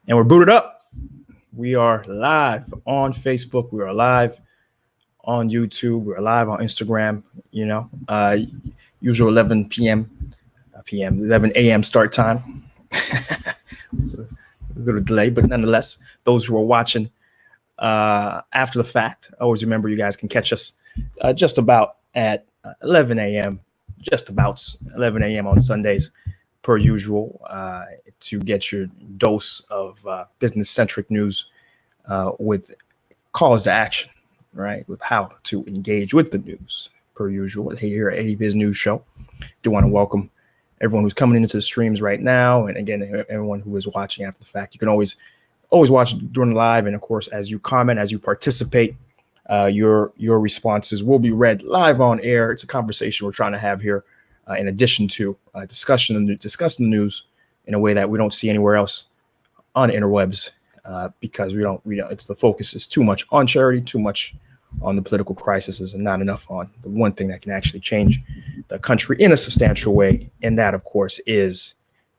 And we're booted up. We are live on Facebook. We are live on YouTube. We're live on Instagram. Usual 11 p.m. 11 a.m. start time. A little delay, but nonetheless, those who are watching after the fact, always remember you guys can catch us just about at 11 a.m. Just about 11 a.m. on Sundays, per usual, to get your dose of business-centric news with calls to action, right? With how to engage with the news, per usual. Here at Haiti Biz News Show. Do want to welcome everyone who's coming into the streams right now, and again, everyone who is watching after the fact. You can always watch during the live, and of course, as you comment, as you participate, your responses will be read live on air. It's a conversation we're trying to have here, in addition to discussing the news in a way that we don't see anywhere else on the interwebs, because we don't. It's the focus is too much on charity, too much on the political crises, and not enough on the one thing that can actually change the country in a substantial way, and that, of course, is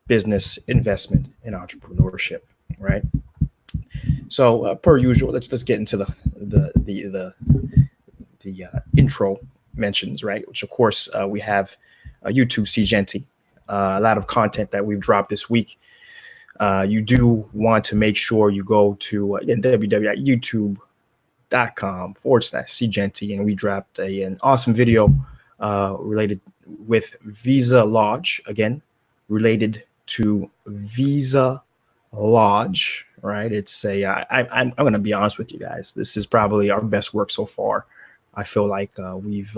business, investment, and entrepreneurship, right? So, per usual, let's get into the intro mentions, right? Which, of course, we have YouTube Seejeanty, a lot of content that we've dropped this week. You do want to make sure you go to again www.youtube.com/Seejeanty, and we dropped an awesome video related with Visa Lodge, again related to Visa Lodge, right? It's I'm going to be honest with you guys. This is probably our best work so far. I feel like we've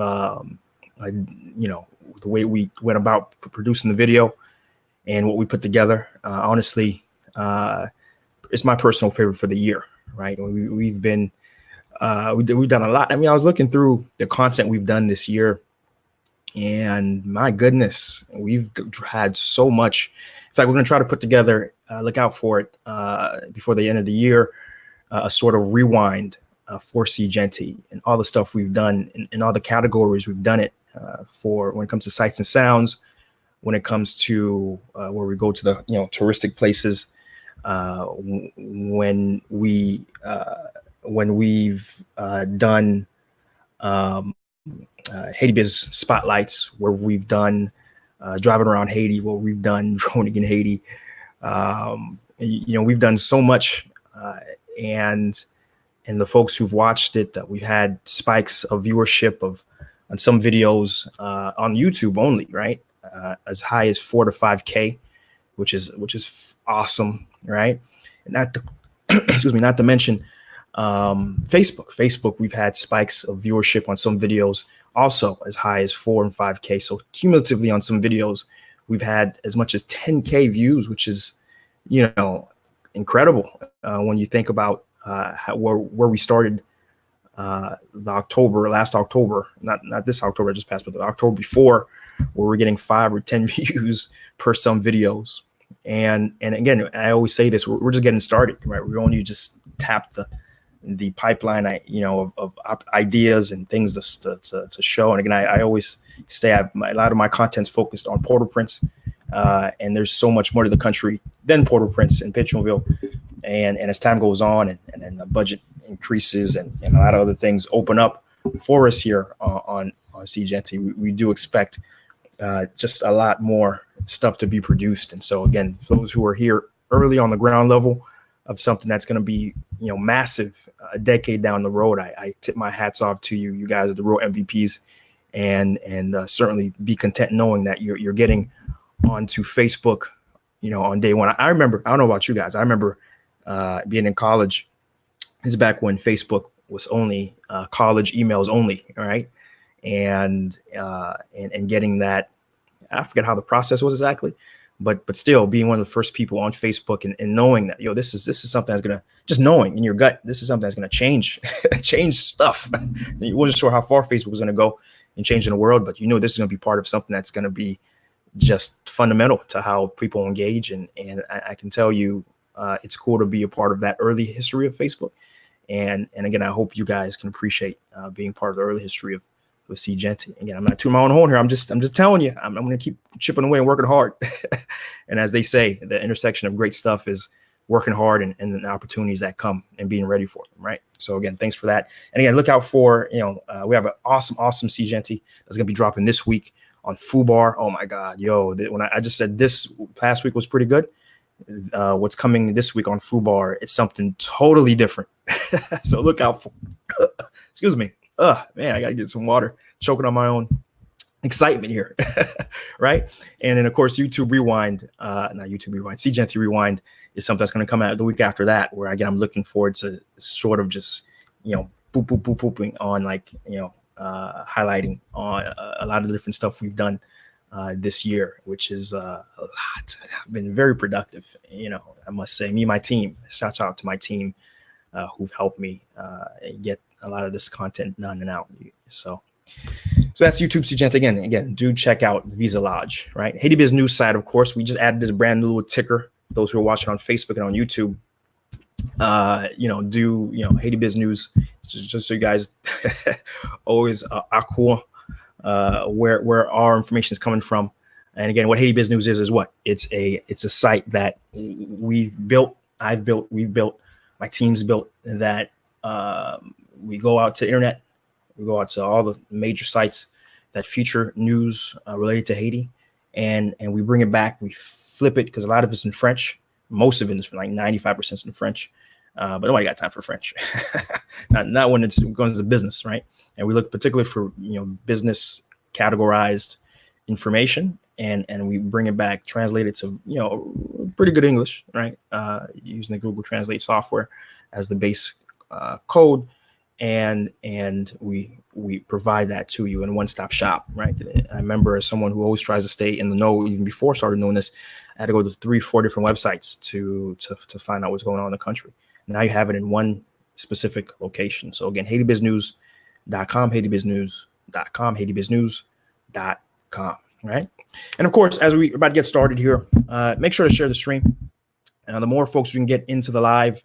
the way we went about producing the video and what we put together, honestly, it's my personal favorite for the year, right? We've done a lot. I mean, I was looking through the content we've done this year, and my goodness, we've had so much. In fact, we're going to try to put together, look out for it, before the end of the year, a sort of rewind for Seejeanty and all the stuff we've done in all the categories we've done it for when it comes to sights and sounds, when it comes to where we go to the touristic places, when we've done Haiti Biz spotlights, where we've done driving around Haiti, where we've done droning in Haiti. We've done so much, and the folks who've watched it, we've had spikes of viewership on some videos on YouTube only, right? As high as 4 to 5K, which is awesome, right? And not to mention Facebook. We've had spikes of viewership on some videos also as high as 4 and 5K. So cumulatively on some videos, we've had as much as 10K views, which is, incredible when you think about where we started last October, not this October just passed, but the October before, where we're getting 5 or 10 views per some videos. And again, I always say this, we're just getting started, right? We only just tapped the pipeline, of ideas and things to show. And again, I always say a lot of my content's focused on Port-au-Prince, and there's so much more to the country than Port-au-Prince and Pétionville. And as time goes on and the budget increases and a lot of other things open up for us here on Seejeanty, we do expect just a lot more stuff to be produced. And so again, for those who are here early on the ground level of something that's going to be massive a decade down the road, I tip my hats off to you. You guys are the real MVPs, and certainly be content knowing that you're getting onto Facebook on day one. I remember, I don't know about you guys, I remember being in college. This is back when Facebook was only college emails only, all right? And getting that, I forget how the process was exactly, but still being one of the first people on Facebook and knowing that, this is something that's gonna, just knowing in your gut, this is something that's gonna change stuff. You wasn't sure how far Facebook was gonna go in changing the world, but this is gonna be part of something that's gonna be just fundamental to how people engage. And I can tell you, it's cool to be a part of that early history of Facebook. And again, I hope you guys can appreciate being part of the early history of Seejeanty. Again, I'm not tooting my own horn here. I'm just telling you, I'm going to keep chipping away and working hard. And as they say, the intersection of great stuff is working hard and the opportunities that come and being ready for them, right? So again, thanks for that. And again, look out for, we have an awesome Seejeanty that's going to be dropping this week on Fubar. Oh my God, when I just said this past week was pretty good. What's coming this week on Fubar, it's something totally different. So look out for, excuse me. Man, I got to get some water, choking on my own excitement here. Right. And then of course, YouTube Rewind, not YouTube Rewind, Seejeanty Rewind is something that's going to come out the week after that, where again, I'm looking forward to sort of just, booping on highlighting on a lot of the different stuff we've done this year, which is a lot. I've been very productive, I must say. Me and my team, shouts out to my team who've helped me get a lot of this content done and out. So that's YouTube Seejeanty. Again, do check out Visa Lodge, right? Haiti Biz News site, of course. We just added this brand new little ticker. Those who are watching on Facebook and on YouTube, Haiti Biz News, just so you guys always are cool where our information is coming from. And again, what Haiti Biz News is what? It's a site that we've built, we've built, my team's built, that we go out to the internet, we go out to all the major sites that feature news related to Haiti, and we bring it back, we flip it, because a lot of it's in French. Most of it is like 95% in French, but nobody got time for French. not when it's going to business, right? And we look particularly for business categorized information, and we bring it back, translate it to pretty good English, right? Using the Google Translate software as the base code, and we provide that to you in a one-stop shop, right? I remember, as someone who always tries to stay in the know, even before I started doing this, I had to go to 3-4 different websites to find out what's going on in the country. Now you have it in one specific location. So again, HaitiBizNews.com, HaitiBizNews.com, HaitiBizNews.com, right? And of course, as we're about to get started here, make sure to share the stream. The more folks we can get into the live,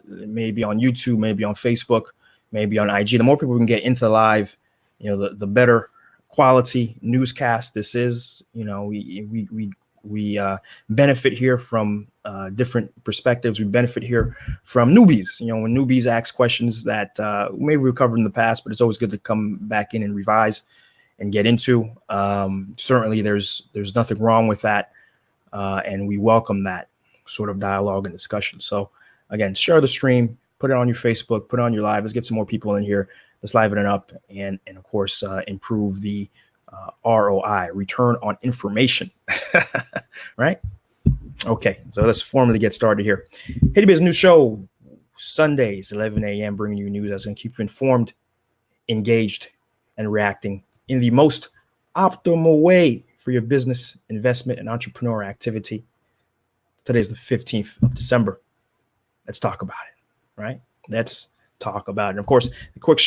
maybe on YouTube, maybe on Facebook, maybe on IG, the more people we can get into the live, the better quality newscast this is. We benefit here from different perspectives. We benefit here from newbies. When newbies ask questions that maybe we've covered in the past, but it's always good to come back in and revise and get into. Certainly, there's nothing wrong with that, and we welcome that sort of dialogue and discussion. So again, share the stream, put it on your Facebook, put it on your live. Let's get some more people in here. Let's liven it up, and of course improve the ROI, return on information. Right? Okay, so let's formally get started here. Haiti Biz News Show, Sundays, 11 a.m., bringing you news that's going to keep you informed, engaged, and reacting in the most optimal way for your business, investment, and entrepreneur activity. Today's the 15th of December. Let's talk about it, right? Let's talk about it. And of course,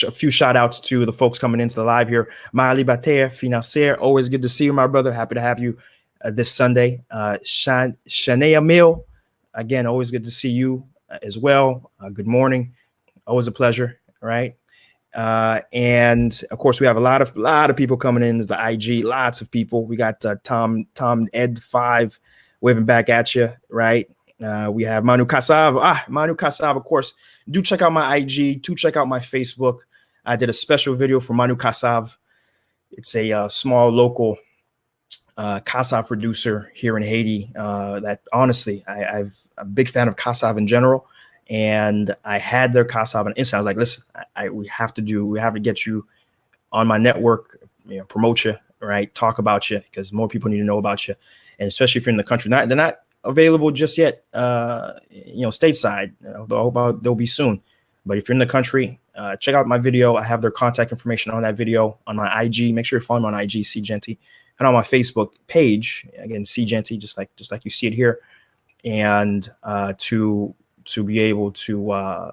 a few shout outs to the folks coming into the live here. Ma Liberté Financière, always good to see you, my brother. Happy to have you this Sunday. Shania Mill, again, always good to see you as well. Good morning. Always a pleasure, right? And of course, we have a lot of people coming in the IG, lots of people. We got Tom Ed 5 waving back at you, right? We have Manu Kassav. Manu Kassav, of course. Do check out my IG. Do check out my Facebook. I did a special video for Manu Kassav. It's a small local Kassav producer here in Haiti. That honestly, I'm a big fan of Kassav in general. And I had their Kassav on Instagram. I was like, listen, we have to get you on my network, promote you, right? Talk about you, because more people need to know about you. And especially if you're in the country, they're not available just yet, stateside. They'll be soon. But if you're in the country, check out my video. I have their contact information on that video on my IG. Make sure you follow me on IG, Seejeanty, and on my Facebook page, again, Seejeanty, just like you see it here. And to be able to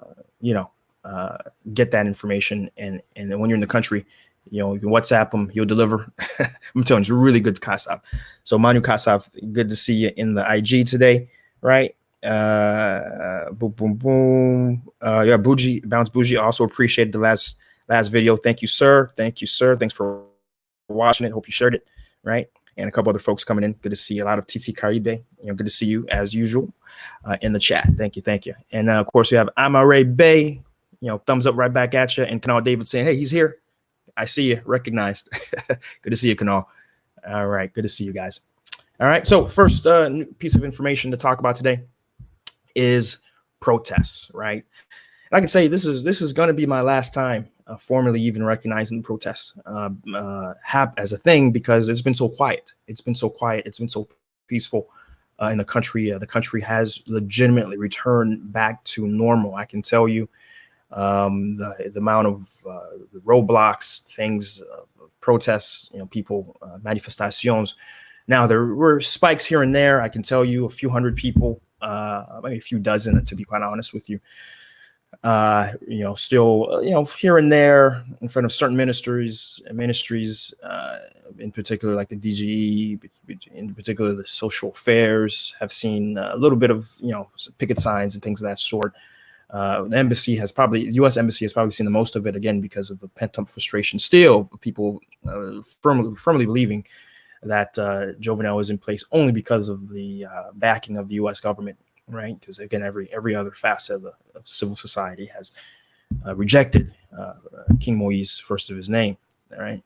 get that information, and then when you're in the country, you can WhatsApp him, he'll deliver. I'm telling you, it's really good Kassav. So Manu Kassav, good to see you in the IG today, right? Boom. Yeah, Bounce Bougie, also appreciated the last video. Thank you, sir. Thanks for watching it. Hope you shared it, right? And a couple other folks coming in. Good to see you. A lot of Tifi Caribe. Good to see you as usual. in the chat. Thank you, thank you. And of course, we have Amare Bay, thumbs up right back at you. And Kanal David saying, hey, he's here. I see you, recognized. Good to see you, Kanal. All right, good to see you guys. All right, so first piece of information to talk about today is protests, right? And I can say this is going to be my last time formally even recognizing protests as a thing, because it's been so quiet. It's been so quiet. It's been so peaceful in the country. The country has legitimately returned back to normal. I can tell you the amount of roadblocks, things, protests, people, manifestations. Now, there were spikes here and there. I can tell you a few hundred people, maybe a few dozen, to be quite honest with you. Still, here and there in front of certain ministries, in particular, like the DGE, in particular, the social affairs, have seen a little bit of, picket signs and things of that sort. The U.S. Embassy has probably seen the most of it, again, because of the pent-up frustration still of people firmly believing that Jovenel is in place only because of the backing of the U.S. government, right? Because, again, every other facet of civil society has rejected King Moise, first of his name, right?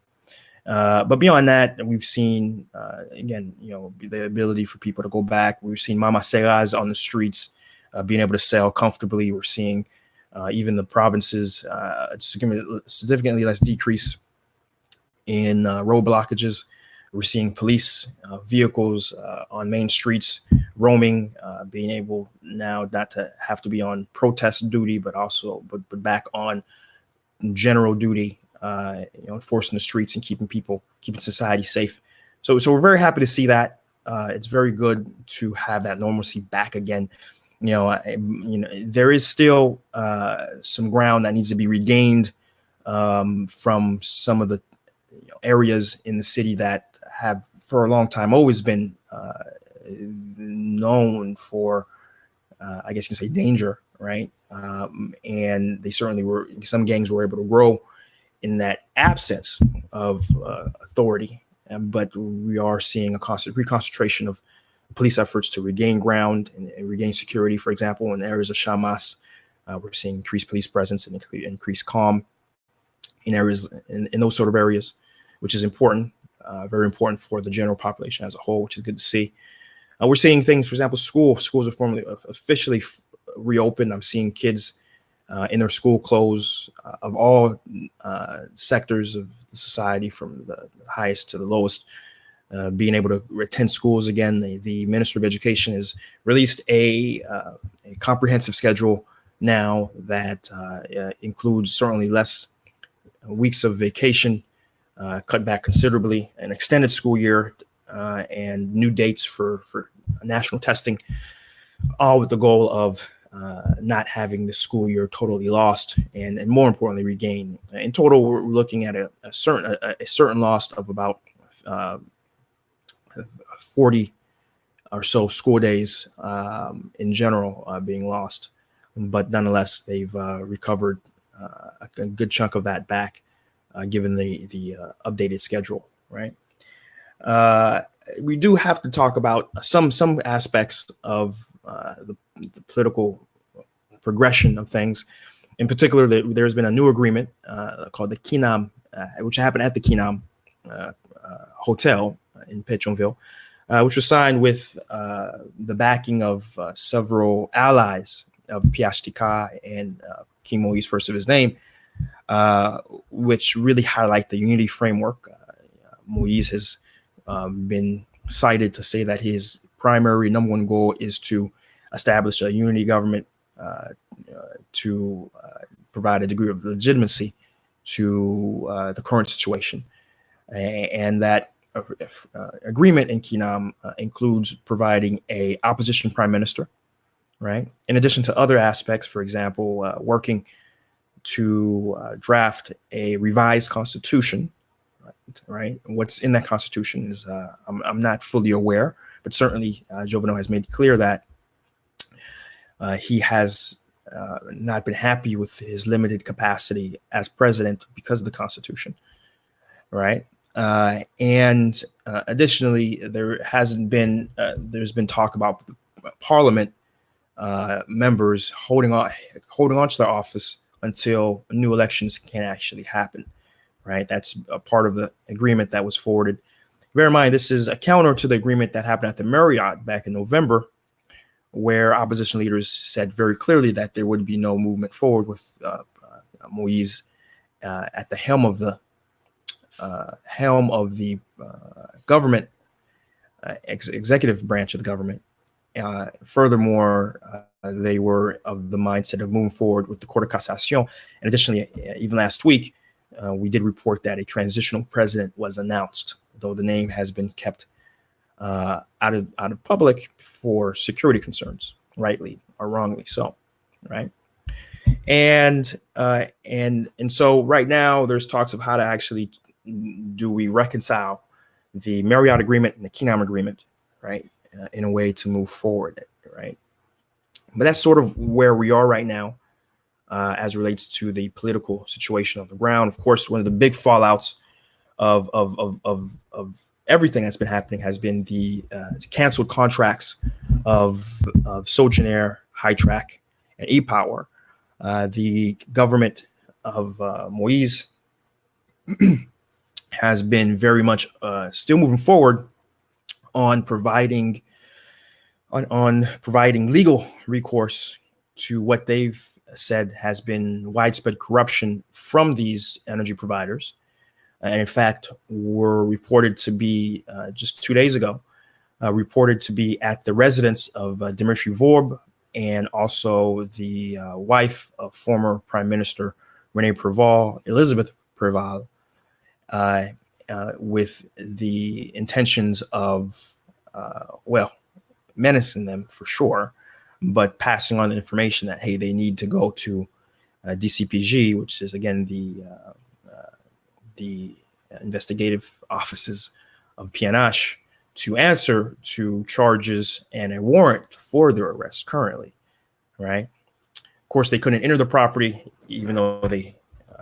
But beyond that, we've seen, again, the ability for people to go back. We've seen Mama Seras on the streets, being able to sell comfortably. We're seeing even the provinces significantly less decrease in road blockages. We're seeing police vehicles on main streets roaming, being able now not to have to be on protest duty, but back on general duty, enforcing the streets and keeping society safe. So we're very happy to see that. It's very good to have that normalcy back again. There is still some ground that needs to be regained from some of the areas in the city that have for a long time always been known for, I guess you can say, danger, right? And they certainly some gangs were able to grow in that absence of authority. But we are seeing a constant reconcentration of police efforts to regain ground and regain security. For example, in areas of Chamas, we're seeing increased police presence and increased calm in areas in those sort of areas, which is important, very important for the general population as a whole, which is good to see. We're seeing things, for example, schools are officially reopened. I'm seeing kids in their school clothes of all sectors of the society, from the highest to the lowest, being able to attend schools again. The Minister of Education has released a comprehensive schedule now that includes certainly less weeks of vacation, cut back considerably, an extended school year, and new dates for national testing, all with the goal of not having the school year totally lost, and more importantly, regain. In total, we're looking at a certain loss of about 40 or so school days in general being lost, but nonetheless, they've recovered a good chunk of that back, given the updated schedule, right? We do have to talk about some aspects of the political progression of things. In particular, there's been a new agreement called the Kinam, which happened at the Kinam Hotel in Pétionville, which was signed with the backing of several allies of PHTK and King Moise, first of his name, which really highlight the unity framework. Moise has been cited to say that his primary number one goal is to establish a unity government to provide a degree of legitimacy to the current situation. And that agreement in Kinam includes providing a opposition prime minister, right? In addition to other aspects, for example, working to draft a revised constitution, right? What's in that constitution is I'm not fully aware, but certainly Jovenel has made clear that he has not been happy with his limited capacity as president because of the constitution, right? And additionally, there's been talk about Parliament members holding on to their office until new elections can actually happen. Right, that's a part of the agreement that was forwarded. Bear in mind, this is a counter to the agreement that happened at the Marriott back in November, where opposition leaders said very clearly that there would be no movement forward with Moise at the helm of the government, executive branch of the government. Furthermore, they were of the mindset of moving forward with the Court of Cassation. And additionally, even last week, we did report that a transitional president was announced, though the name has been kept out of public for security concerns, rightly or wrongly so, right? And so right now there's talks of how to actually do we reconcile the Marriott agreement and the Kingdom agreement, right, in a way to move forward, right? But that's sort of where we are right now as it relates to the political situation on the ground. Of course, one of the big fallouts of everything that's been happening has been the canceled contracts of Seejeanty, High Track, and E-Power. The government of Moise has been very much still moving forward on providing legal recourse to what they've said has been widespread corruption from these energy providers. And in fact, were reported to be just 2 days ago, reported to be at the residence of Dimitri Vorb and also the wife of former Prime Minister Rene Preval, Elizabeth Preval, with the intentions of, menacing them for sure, but passing on the information that, hey, they need to go to DCPG, which is, again, the investigative offices of PNH, to answer to charges and a warrant for their arrest currently, right? Of course, they couldn't enter the property, even though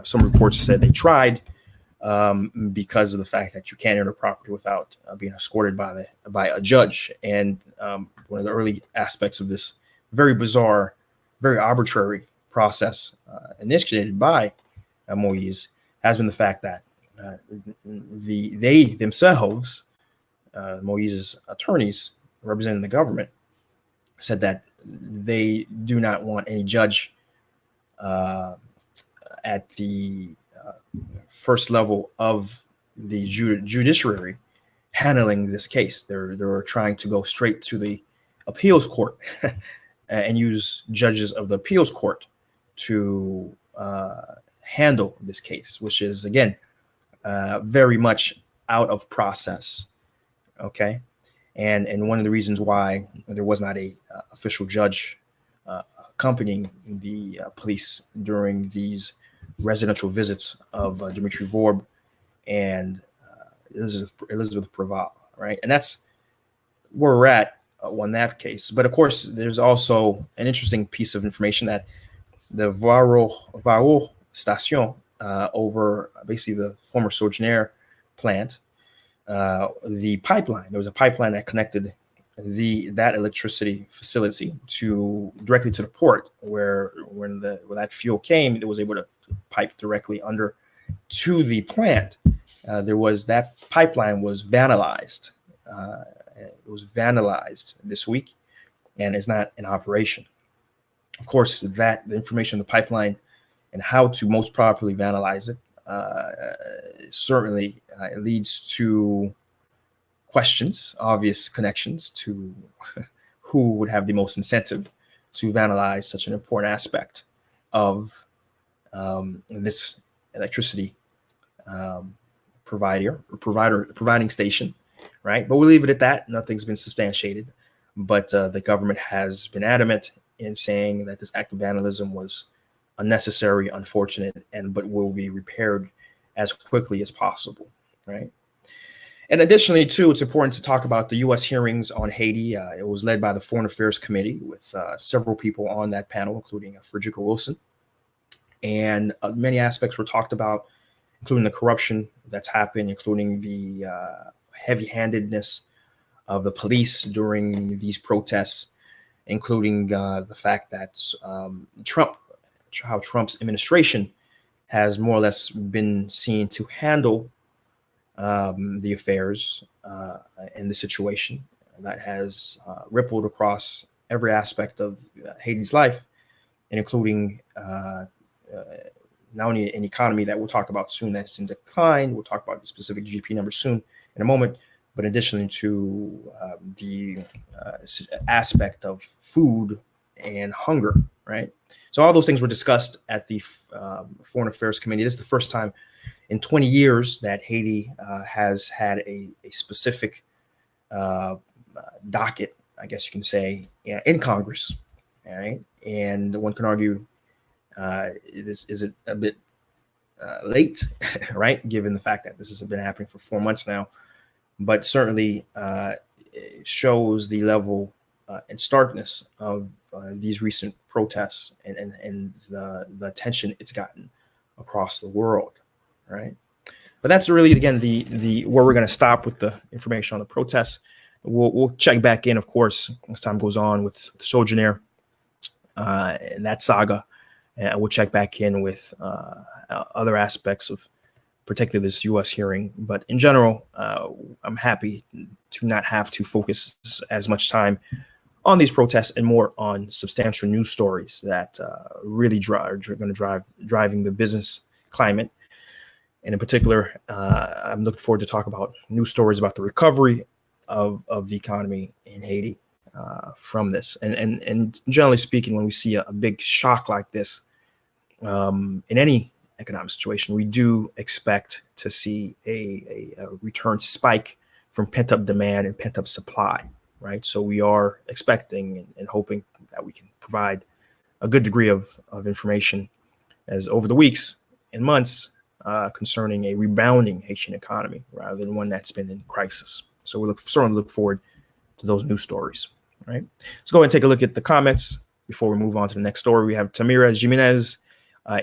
some reports said they tried, because of the fact that you can't enter property without being escorted by a judge. And one of the early aspects of this very bizarre, very arbitrary process initiated by Moise has been the fact that they themselves, Moise's attorneys representing the government, said that they do not want any judge at the first level of the judiciary handling this case. They're trying to go straight to the appeals court and use judges of the appeals court to handle this case, which is, again, very much out of process. Okay. And one of the reasons why there was not a official judge accompanying the police during these residential visits of Dimitri Vorb and Elizabeth Preval, right? And that's where we're at on that case. But of course, there's also an interesting piece of information that the Varro Station over basically the former Seejeanty plant, the pipeline, there was a pipeline that connected that electricity facility directly to the port, where when that fuel came, it was able to pipe directly under to the plant. That pipeline was vandalized. It was vandalized this week and is not in operation. Of course, the information on the pipeline and how to most properly vandalize it certainly leads to questions, obvious connections to who would have the most incentive to vandalize such an important aspect of this electricity providing station, right? But we'll leave it at that. Nothing's been substantiated, but the government has been adamant in saying that this act of vandalism was unnecessary, unfortunate, but will be repaired as quickly as possible, right? And additionally, too, it's important to talk about the U.S. hearings on Haiti. It was led by the Foreign Affairs Committee with several people on that panel, including Frederica Wilson. And many aspects were talked about, including the corruption that's happened, including the heavy-handedness of the police during these protests, including the fact that how Trump's administration has more or less been seen to handle the affairs and the situation that has rippled across every aspect of Haiti's life, and including not only an economy that we'll talk about soon that's in decline. We'll talk about the specific GDP numbers soon in a moment, but additionally to the aspect of food and hunger, right? So all those things were discussed at the Foreign Affairs Committee. This is the first time in 20 years that Haiti has had a specific docket, I guess you can say, in Congress. All right. And one can argue this is a bit late, right? Given the fact that this has been happening for 4 months now, but certainly it shows the level and starkness of these recent protests and the attention it's gotten across the world, right? But that's really, again, the where we're going to stop with the information on the protests. We'll check back in, of course, as time goes on with Seejeanty and that saga. And we'll check back in with other aspects of particularly this U.S. hearing. But in general, I'm happy to not have to focus as much time on these protests and more on substantial news stories that really are going to driving the business climate. And in particular, I'm looking forward to talk about news stories about the recovery of the economy in Haiti from this. And generally speaking, when we see a big shock like this in any economic situation, we do expect to see a return spike from pent-up demand and pent-up supply, right? So we are expecting and hoping that we can provide a good degree of information as over the weeks and months concerning a rebounding Haitian economy rather than one that's been in crisis. So we certainly look forward to those news stories, right? Let's go ahead and take a look at the comments before we move on to the next story. We have Tamira Jimenez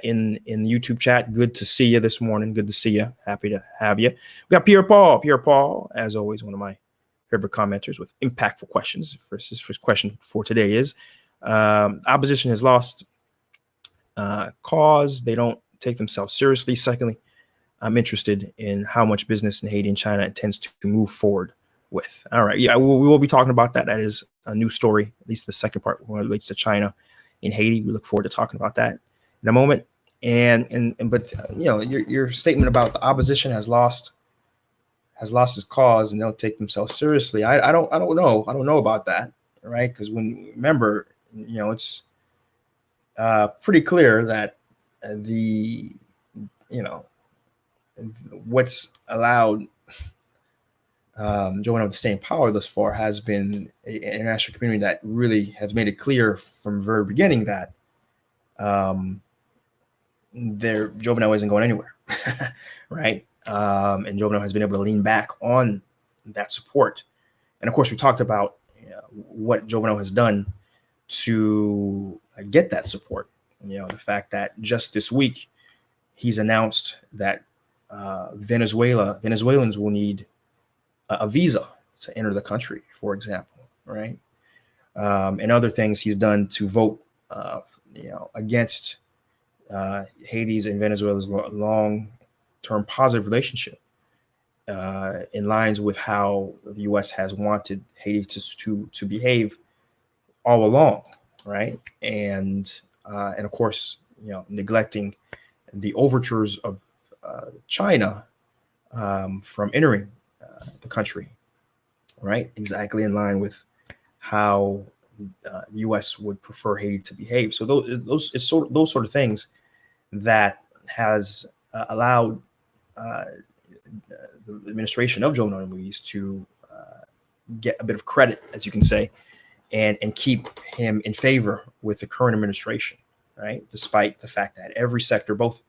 in the YouTube chat. Good to see you this morning. Good to see you. Happy to have you. We got Pierre Paul. Pierre Paul, as always, one of my favorite commenters with impactful questions. First question for today is, opposition has lost cause. They don't take themselves seriously. Secondly, I'm interested in how much business in Haiti and China intends to move forward with. All right. Yeah, we will be talking about that. That is a new story, at least the second part when it relates to China in Haiti. We look forward to talking about that in a moment. But you know, your statement about the opposition has lost its cause and don't take themselves seriously. I don't know. I don't know about that. Right. Because remember, you know, it's pretty clear that what's allowed Joe Biden to stay in power thus far has been an international community that really has made it clear from the very beginning that Joe Biden isn't going anywhere, right? And Joe Biden has been able to lean back on that support. And of course, we talked about what Joe Biden has done to get that support. You know, the fact that just this week he's announced that Venezuelans will need a visa to enter the country, for example, right? And other things he's done to vote, against Haiti's and Venezuela's long-term positive relationship, in lines with how the U.S. has wanted Haiti to behave all along, right? And of course, neglecting the overtures of China from entering the country, right? Exactly in line with how the U.S. would prefer Haiti to behave. So those sort of things that has allowed the administration of Joe Biden to get a bit of credit, as you can say, and keep him in favor with the current administration, right? Despite the fact that every sector, both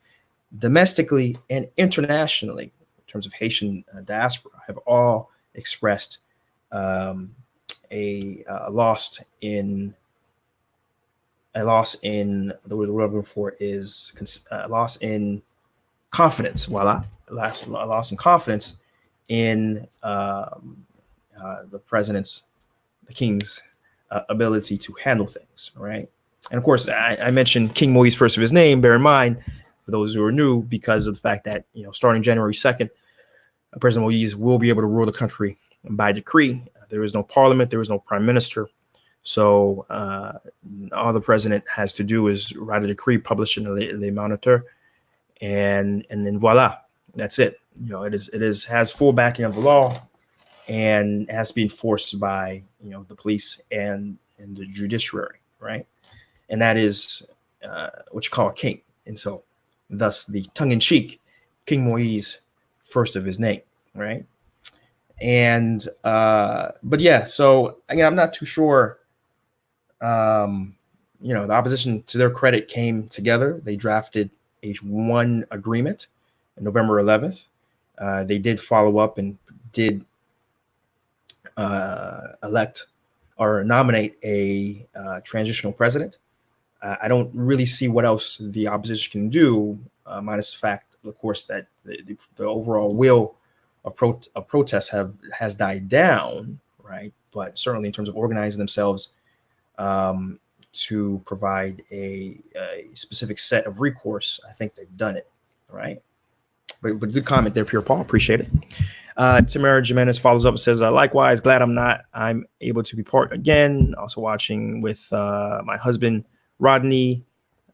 domestically and internationally, in terms of Haitian diaspora, have all expressed a loss in the word we're looking for is a loss in confidence. Voila, a loss in confidence in the president's, the king's ability to handle things, right? And of course, I mentioned King Moise first of his name. Bear in mind, for those who are new, because of the fact that starting January 2nd, President Moise will be able to rule the country by decree. There is no parliament, there is no prime minister. So all the president has to do is write a decree, publish it in the Monitor, and then voila, that's it. It has full backing of the law, and has to be enforced by the police and the judiciary, right? And that is what you call a king. And so, thus the tongue-in-cheek King Moise, first of his name, right? And but yeah, so again, I'm not too sure. The opposition, to their credit, came together. They drafted a one agreement on November 11th. They did follow up and did elect or nominate a transitional president. I don't really see what else the opposition can do, minus the fact, of course, that the overall will of protest has died down, right? But certainly in terms of organizing themselves to provide a specific set of recourse, I think they've done it, right? But good comment there, Pierre Paul. Appreciate it. Tamara Jimenez follows up and says, likewise, glad I'm able to be part again. Also watching with my husband, Rodney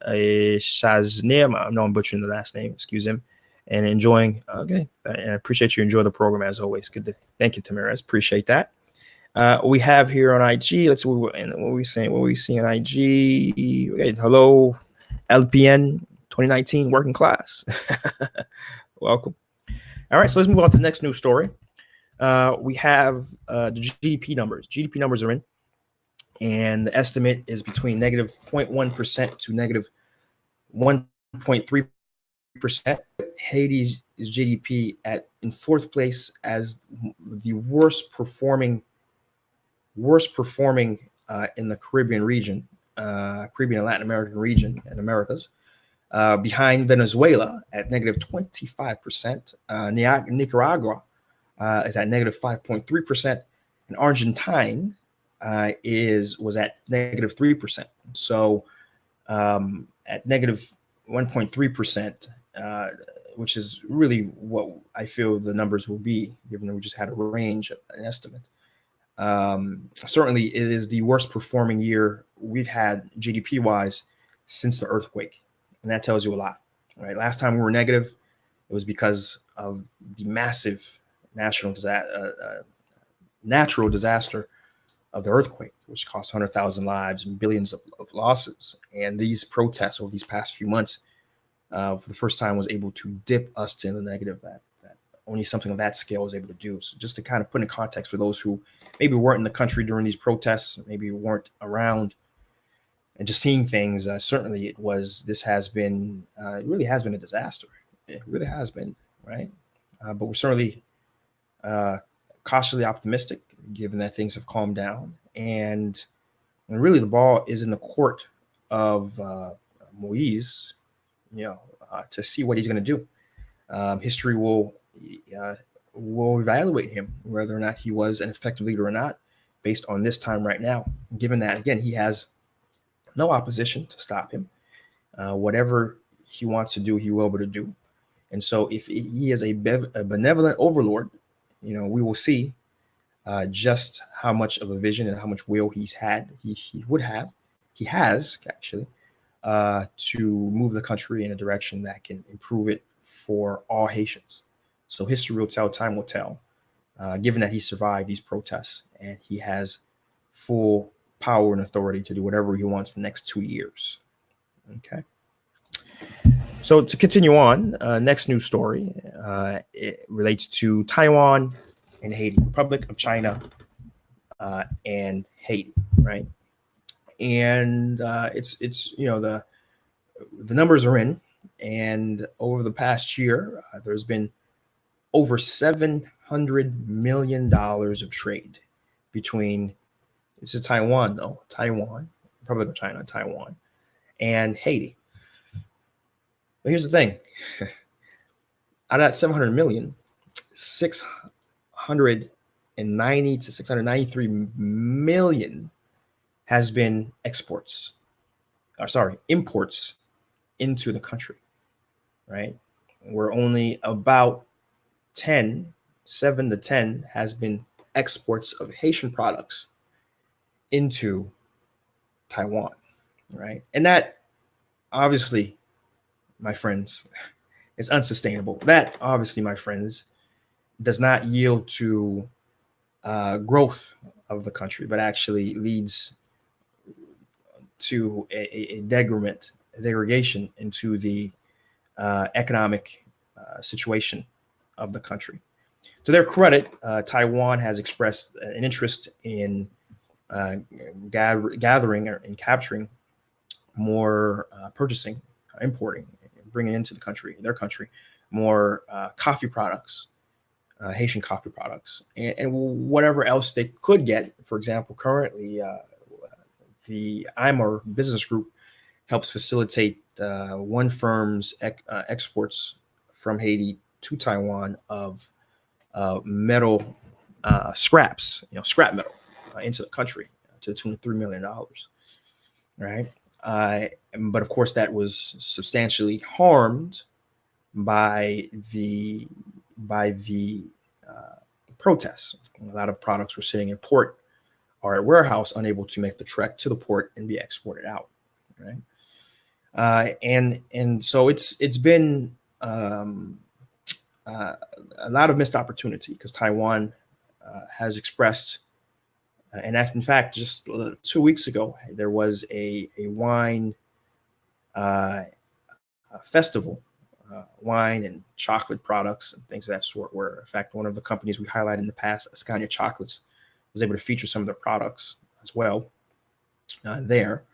Shaznim. I know I'm butchering the last name, excuse him, and enjoying. Okay, and I appreciate you enjoy the program as always. Thank you, Tamara. Appreciate that. We have here on IG. Let's see what we saying. What we see on IG. Okay, hello, LPN 2019 working class. Welcome. All right, so let's move on to the next news story. We have the GDP numbers. GDP numbers are in, and the estimate is between negative 0.1% to negative 1.3%. Haiti's GDP in fourth place as the worst performing in the Caribbean region, Caribbean and Latin American region and Americas. Behind Venezuela at negative 25%. Nicaragua is at negative 5.3%, and Argentine was at negative 3%. So at negative 1.3%, which is really what I feel the numbers will be, given that we just had a range, an estimate. Certainly, it is the worst performing year we've had GDP wise since the earthquake. And that tells you a lot, right? Last time we were negative, it was because of the massive natural disaster of the earthquake, which cost 100,000 lives and billions of losses. And these protests over these past few months, for the first time, was able to dip us to the negative that only something of that scale was able to do. So just to kind of put in context for those who maybe weren't in the country during these protests, maybe weren't around, and just seeing things, certainly it really has been a disaster. It really has been, right? But we're certainly cautiously optimistic, given that things have calmed down. And really the ball is in the court of Moise, to see what he's going to do. History will evaluate him, whether or not he was an effective leader or not, based on this time right now, given that, again, he has no opposition to stop him. Whatever he wants to do, he will be able to do. And so if he is a benevolent overlord, we will see just how much of a vision and how much will he has actually, to move the country in a direction that can improve it for all Haitians. So history will tell, time will tell, given that he survived these protests and he has full power and authority to do whatever he wants for the next 2 years. Okay. So to continue on, next news story, it relates to Taiwan and Haiti, Republic of China and Haiti, right? And it's the numbers are in, and over the past year, there's been over $700 million of trade between, this is Taiwan, Republic of China, Taiwan, and Haiti. But here's the thing. Out of that 700 million, 690 to 693 million has been imports into the country, right? We're only about 7 to 10 has been exports of Haitian products into Taiwan, right? And that obviously, my friends, is unsustainable. That obviously, my friends, does not yield to growth of the country, but actually leads to a degradation into the economic situation of the country. To their credit, Taiwan has expressed an interest in gathering and capturing more purchasing, importing, bringing into their country, more coffee products, Haitian coffee products, and whatever else they could get. For example, currently, the IMOR business group helps facilitate one firm's exports from Haiti to Taiwan of metal scraps, scrap metal into the country to the tune of $3 million, right? But of course, that was substantially harmed by the protests. A lot of products were sitting in port or at warehouse, unable to make the trek to the port and be exported out, right? And so it's been a lot of missed opportunity because Taiwan has expressed, and in fact, just 2 weeks ago, there was a wine festival, wine and chocolate products and things of that sort, where in fact, one of the companies we highlighted in the past, Seejeanty Chocolates, was able to feature some of their products as well there.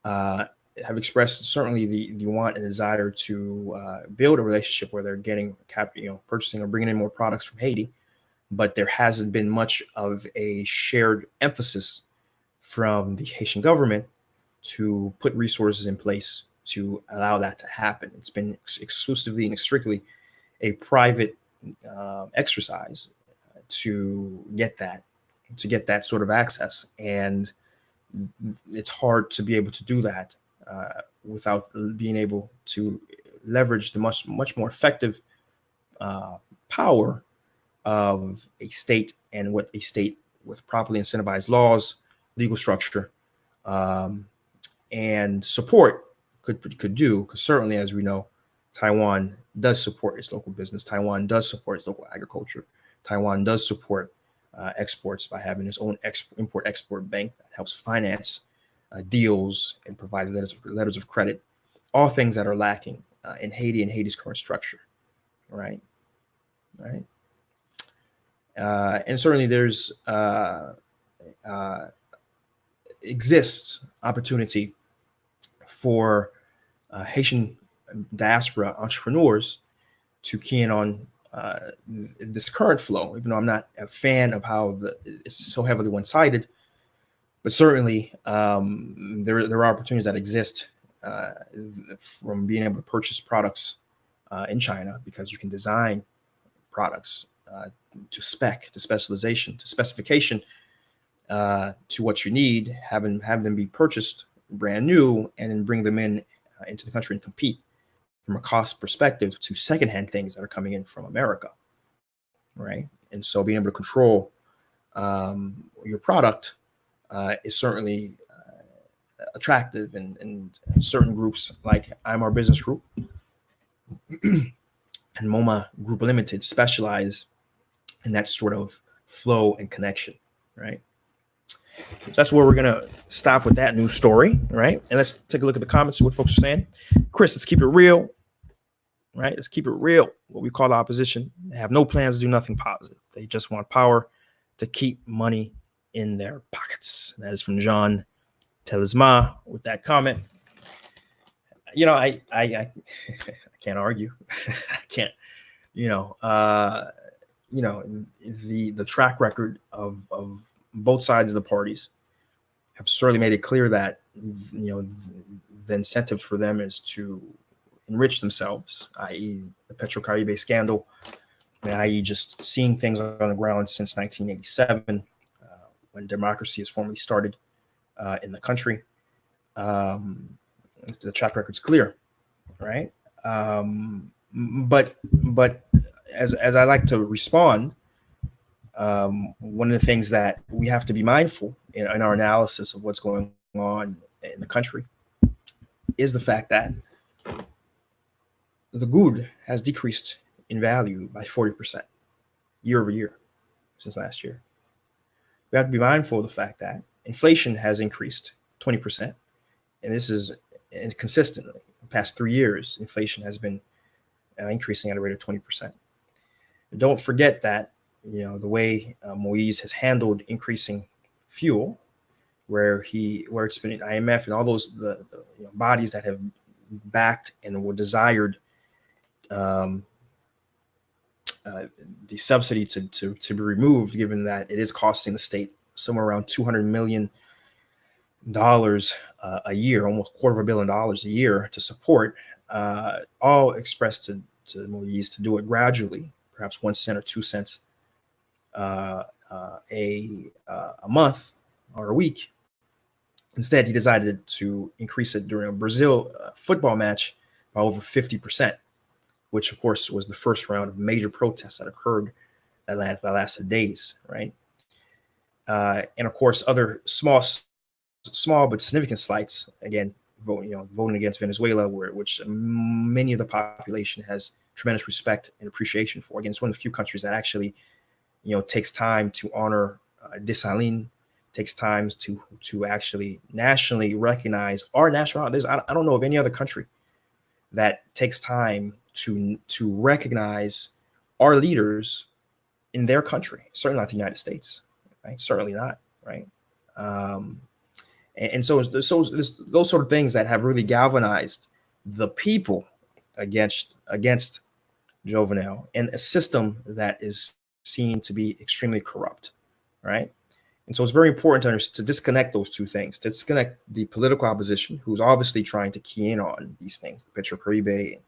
Have expressed certainly the want and desire to build a relationship where they're getting purchasing or bringing in more products from Haiti, but there hasn't been much of a shared emphasis from the Haitian government to put resources in place to allow that to happen. It's been exclusively and strictly a private exercise to get that sort of access, and it's hard to be able to do that without being able to leverage the much more effective power of a state, and what a state with properly incentivized laws, legal structure, and support could do. Because certainly, as we know, Taiwan does support its local business. Taiwan does support its local agriculture. Taiwan does support exports by having its own import-export bank that helps finance deals and provide letters of credit, all things that are lacking in Haiti and Haiti's current structure, right? And certainly there's exists opportunity for Haitian diaspora entrepreneurs to key in on this current flow, even though I'm not a fan of how it's so heavily one-sided. But certainly there are opportunities that exist from being able to purchase products in China, because you can design products to spec, to specialization, to specification, to what you need, have them be purchased brand new, and then bring them into the country and compete from a cost perspective to secondhand things that are coming in from America, right? And so being able to control your product is certainly attractive, and certain groups like IMOR Business Group and MoMA Group Limited specialize in that sort of flow and connection, right? So that's where we're going to stop with that news story, right? And let's take a look at the comments, see what folks are saying. Chris, let's keep it real, right? Let's keep it real. What we call the opposition. They have no plans to do nothing positive. They just want power to keep money in their pockets. And that is from John Telisma with that comment. I can't argue. I can't, the track record of both sides of the parties have certainly made it clear that, the incentive for them is to enrich themselves, i.e. the Petrocaribe scandal, i.e. just seeing things on the ground since 1987, when democracy is formally started in the country. Um, the track record's clear, right? But as I like to respond, one of the things that we have to be mindful in our analysis of what's going on in the country is the fact that the good has decreased in value by 40% year over year since last year. We have to be mindful of the fact that inflation has increased 20%, and this is consistently. The past 3 years, inflation has been increasing at a rate of 20%. Don't forget that the way Moise has handled increasing fuel, where it's been IMF and all those the bodies that have backed and were desired um, the subsidy to be removed, given that it is costing the state somewhere around $200 million a year, almost $250 million a year to support, all expressed to Moise to do it gradually, perhaps 1 cent or 2 cents a month or a week. Instead, he decided to increase it during a Brazil football match by over 50%, which of course was the first round of major protests that occurred that lasted days, right? And of course, other small but significant slights. Again, voting against Venezuela, which many of the population has tremendous respect and appreciation for. Again, it's one of the few countries that actually, takes time to honor Dessalines, takes time to actually nationally recognize our national. I don't know of any other country that takes time to recognize our leaders in their country. Certainly not the United States, right? Certainly not, right? And so those sort of things that have really galvanized the people against Jovenel and a system that is seen to be extremely corrupt, right? And so it's very important to disconnect those two things, to disconnect the political opposition, who's obviously trying to key in on these things, the Petrocaribe,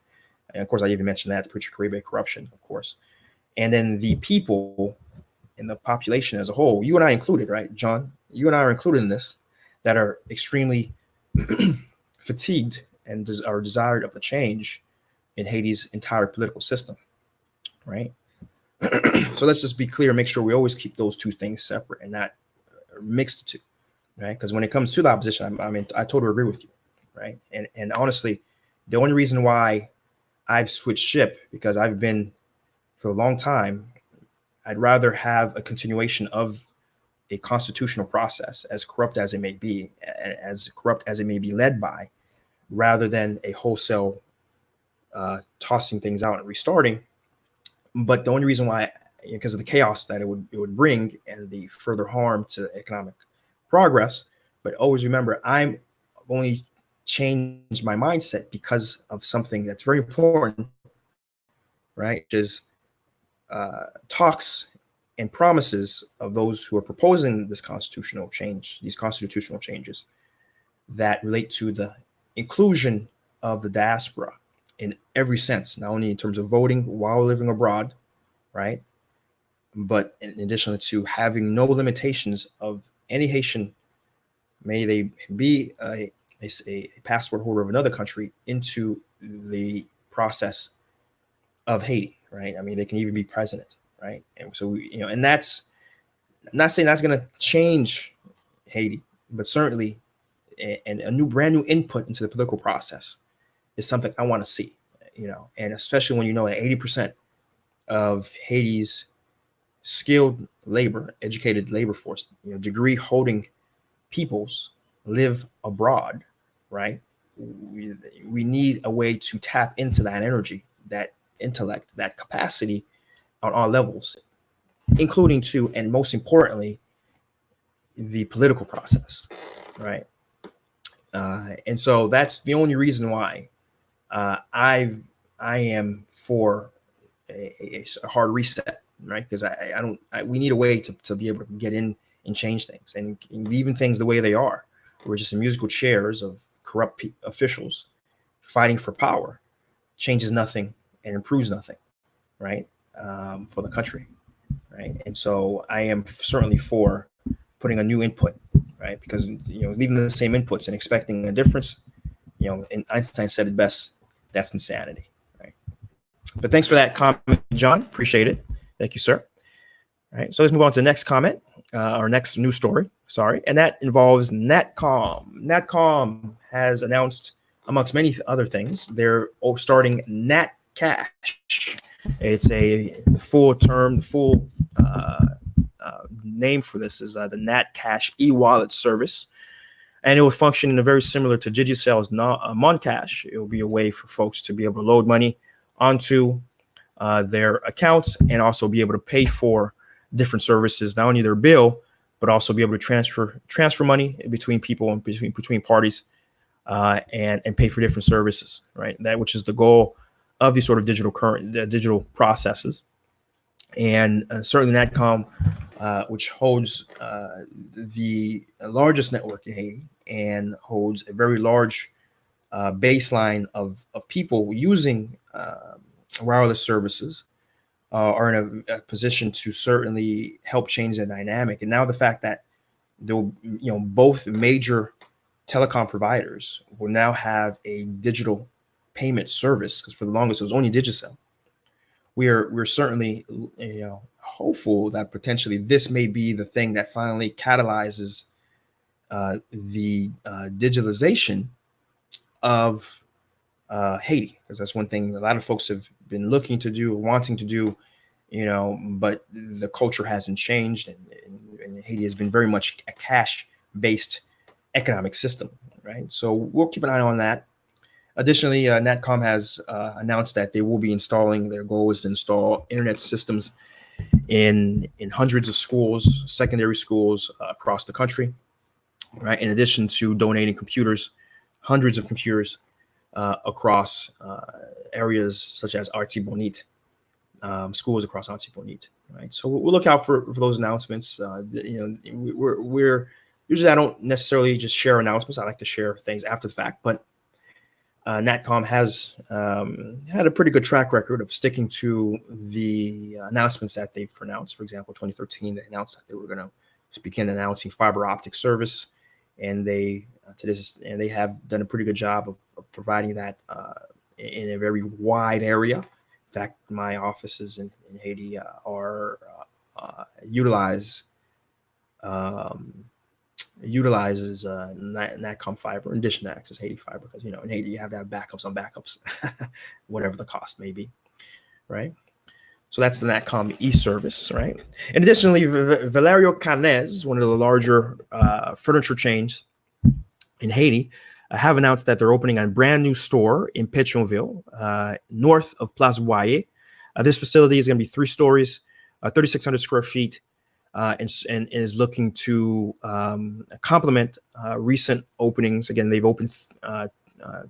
and of course I even mentioned that, the Petrocaribe corruption, of course, and then the people and the population as a whole, you and I included, right, John? You and I are included in this, that are extremely fatigued and are desired of the change in Haiti's entire political system, right? So let's just be clear, make sure we always keep those two things separate and not mix the two, right? Because when it comes to the opposition, I totally agree with you, right? And honestly, the only reason why I've switched ship, because I've been for a long time, I'd rather have a continuation of a constitutional process, as corrupt as it may be, as corrupt as it may be led by, rather than a wholesale tossing things out and restarting. But the only reason why, because of the chaos that it would bring and the further harm to economic progress. But always remember, I'm only changed my mindset because of something that's very important, right? Which is talks and promises of those who are proposing these constitutional changes that relate to the inclusion of the diaspora in every sense, not only in terms of voting while living abroad, right? But in addition to having no limitations of any Haitian, may they be a passport holder of another country, into the process of Haiti, right? I mean, they can even be president, right? And so, and that's, I'm not saying that's going to change Haiti, but certainly a brand new input into the political process is something I want to see, and especially when that 80% of Haiti's skilled labor, educated labor force, degree holding peoples live abroad, right? We need a way to tap into that energy, that intellect, that capacity on all levels, including and most importantly, the political process, right? And so that's the only reason why I am for a hard reset, right? Because we need a way to be able to get in and change things and leaving things the way they are. We're just in musical chairs of corrupt officials fighting for power, changes nothing and improves nothing, right? For the country, right? And so I am certainly for putting a new input right? Because leaving the same inputs and expecting a difference, and Einstein said it best, that's insanity, right? But thanks for that comment, John. Appreciate it. Thank you, sir. All right, so let's move on to the next comment, our next news story. Sorry, and that involves Natcom. Natcom has announced, amongst many other things, they're starting Natcash. It's the full name for this is the Natcash e-wallet service, and it will function in a very similar to Digicel's Moncash. It will be a way for folks to be able to load money onto their accounts and also be able to pay for different services, not only their bill, but also be able to transfer money between people and between parties, and pay for different services, right? That which is the goal of these sort of digital processes. And certainly Natcom, which holds the largest network in Haiti and holds a very large baseline of people using wireless services, are in a position to certainly help change the dynamic. And now the fact that both major telecom providers will now have a digital payment service, because for the longest it was only Digicel. We're certainly hopeful that potentially this may be the thing that finally catalyzes the digitalization of Haiti, because that's one thing a lot of folks have been looking to do, wanting to do, but the culture hasn't changed, and Haiti has been very much a cash-based economic system, right? So we'll keep an eye on that. Additionally, Natcom has announced that they will be installing, their goal is to install internet systems in hundreds of schools, secondary schools across the country, right? In addition to donating computers, hundreds of computers across areas such as Artibonite, schools across Artibonite, right? So we'll look out for those announcements. We're usually, I don't necessarily just share announcements. I like to share things after the fact, but Natcom has had a pretty good track record of sticking to the announcements that they've pronounced. For example, 2013, they announced that they were going to begin announcing fiber optic service, and they have done a pretty good job of providing that in a very wide area. In fact, my offices in Haiti utilizes Natcom fiber in addition to access Haiti fiber, because in Haiti you have to have backups on backups, whatever the cost may be, right? So that's the Natcom e-service, right? And additionally, Valerio Canes, one of the larger furniture chains in Haiti, have announced that they're opening a brand new store in Pétionville, north of Place Boyer. This facility is going to be 3 stories, 3,600 square feet, and is looking to complement recent openings. Again, they've opened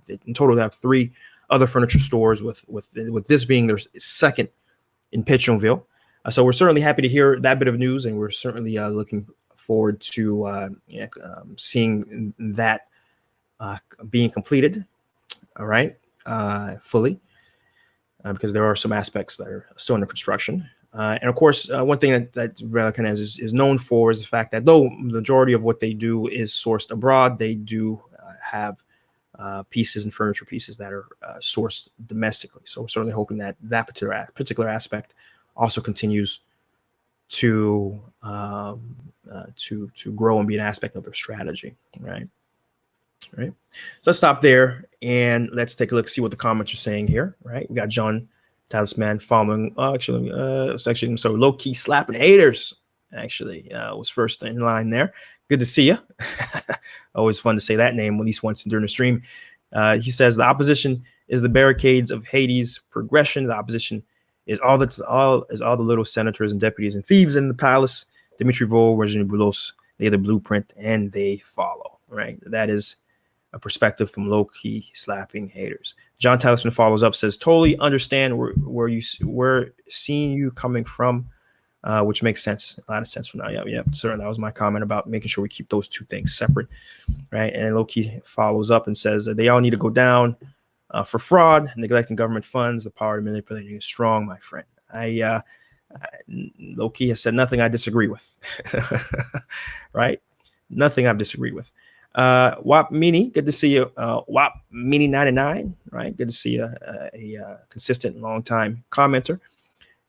in total. They have 3 other furniture stores, with this being their second in Pétionville. So we're certainly happy to hear that bit of news, and we're certainly looking forward to seeing that being completed. All right, fully, because there are some aspects that are still under construction. And of course, one thing that Valerio is known for is the fact that though the majority of what they do is sourced abroad, they do have pieces and furniture pieces that are sourced domestically. So we're certainly hoping that particular aspect also continues to grow and be an aspect of their strategy, right? Right. So let's stop there and let's take a look, see what the comments are saying here. Right. We got John Talisman following. So low key slapping haters. Actually, was first in line there. Good to see you. Always fun to say that name at least once during the stream. He says the opposition is the barricades of Haiti's progression. The opposition is all the little senators and deputies and thieves in the palace. Dimitri Vol, Regina Boulos, they are the blueprint and they follow. Right. That is a perspective from low-key slapping haters. John Talisman follows up, says, totally understand where seeing you coming from, which makes sense, a lot of sense from now. Yeah, certainly that was my comment about making sure we keep those 2 things separate, right? And low-key follows up and says that they all need to go down for fraud, neglecting government funds. The power of manipulating is strong, my friend. Low-key has said nothing I disagree with, right? Nothing I've disagreed with. WAP Mini, good to see you. WAP Mini 99, right? Good to see a consistent, long time commenter.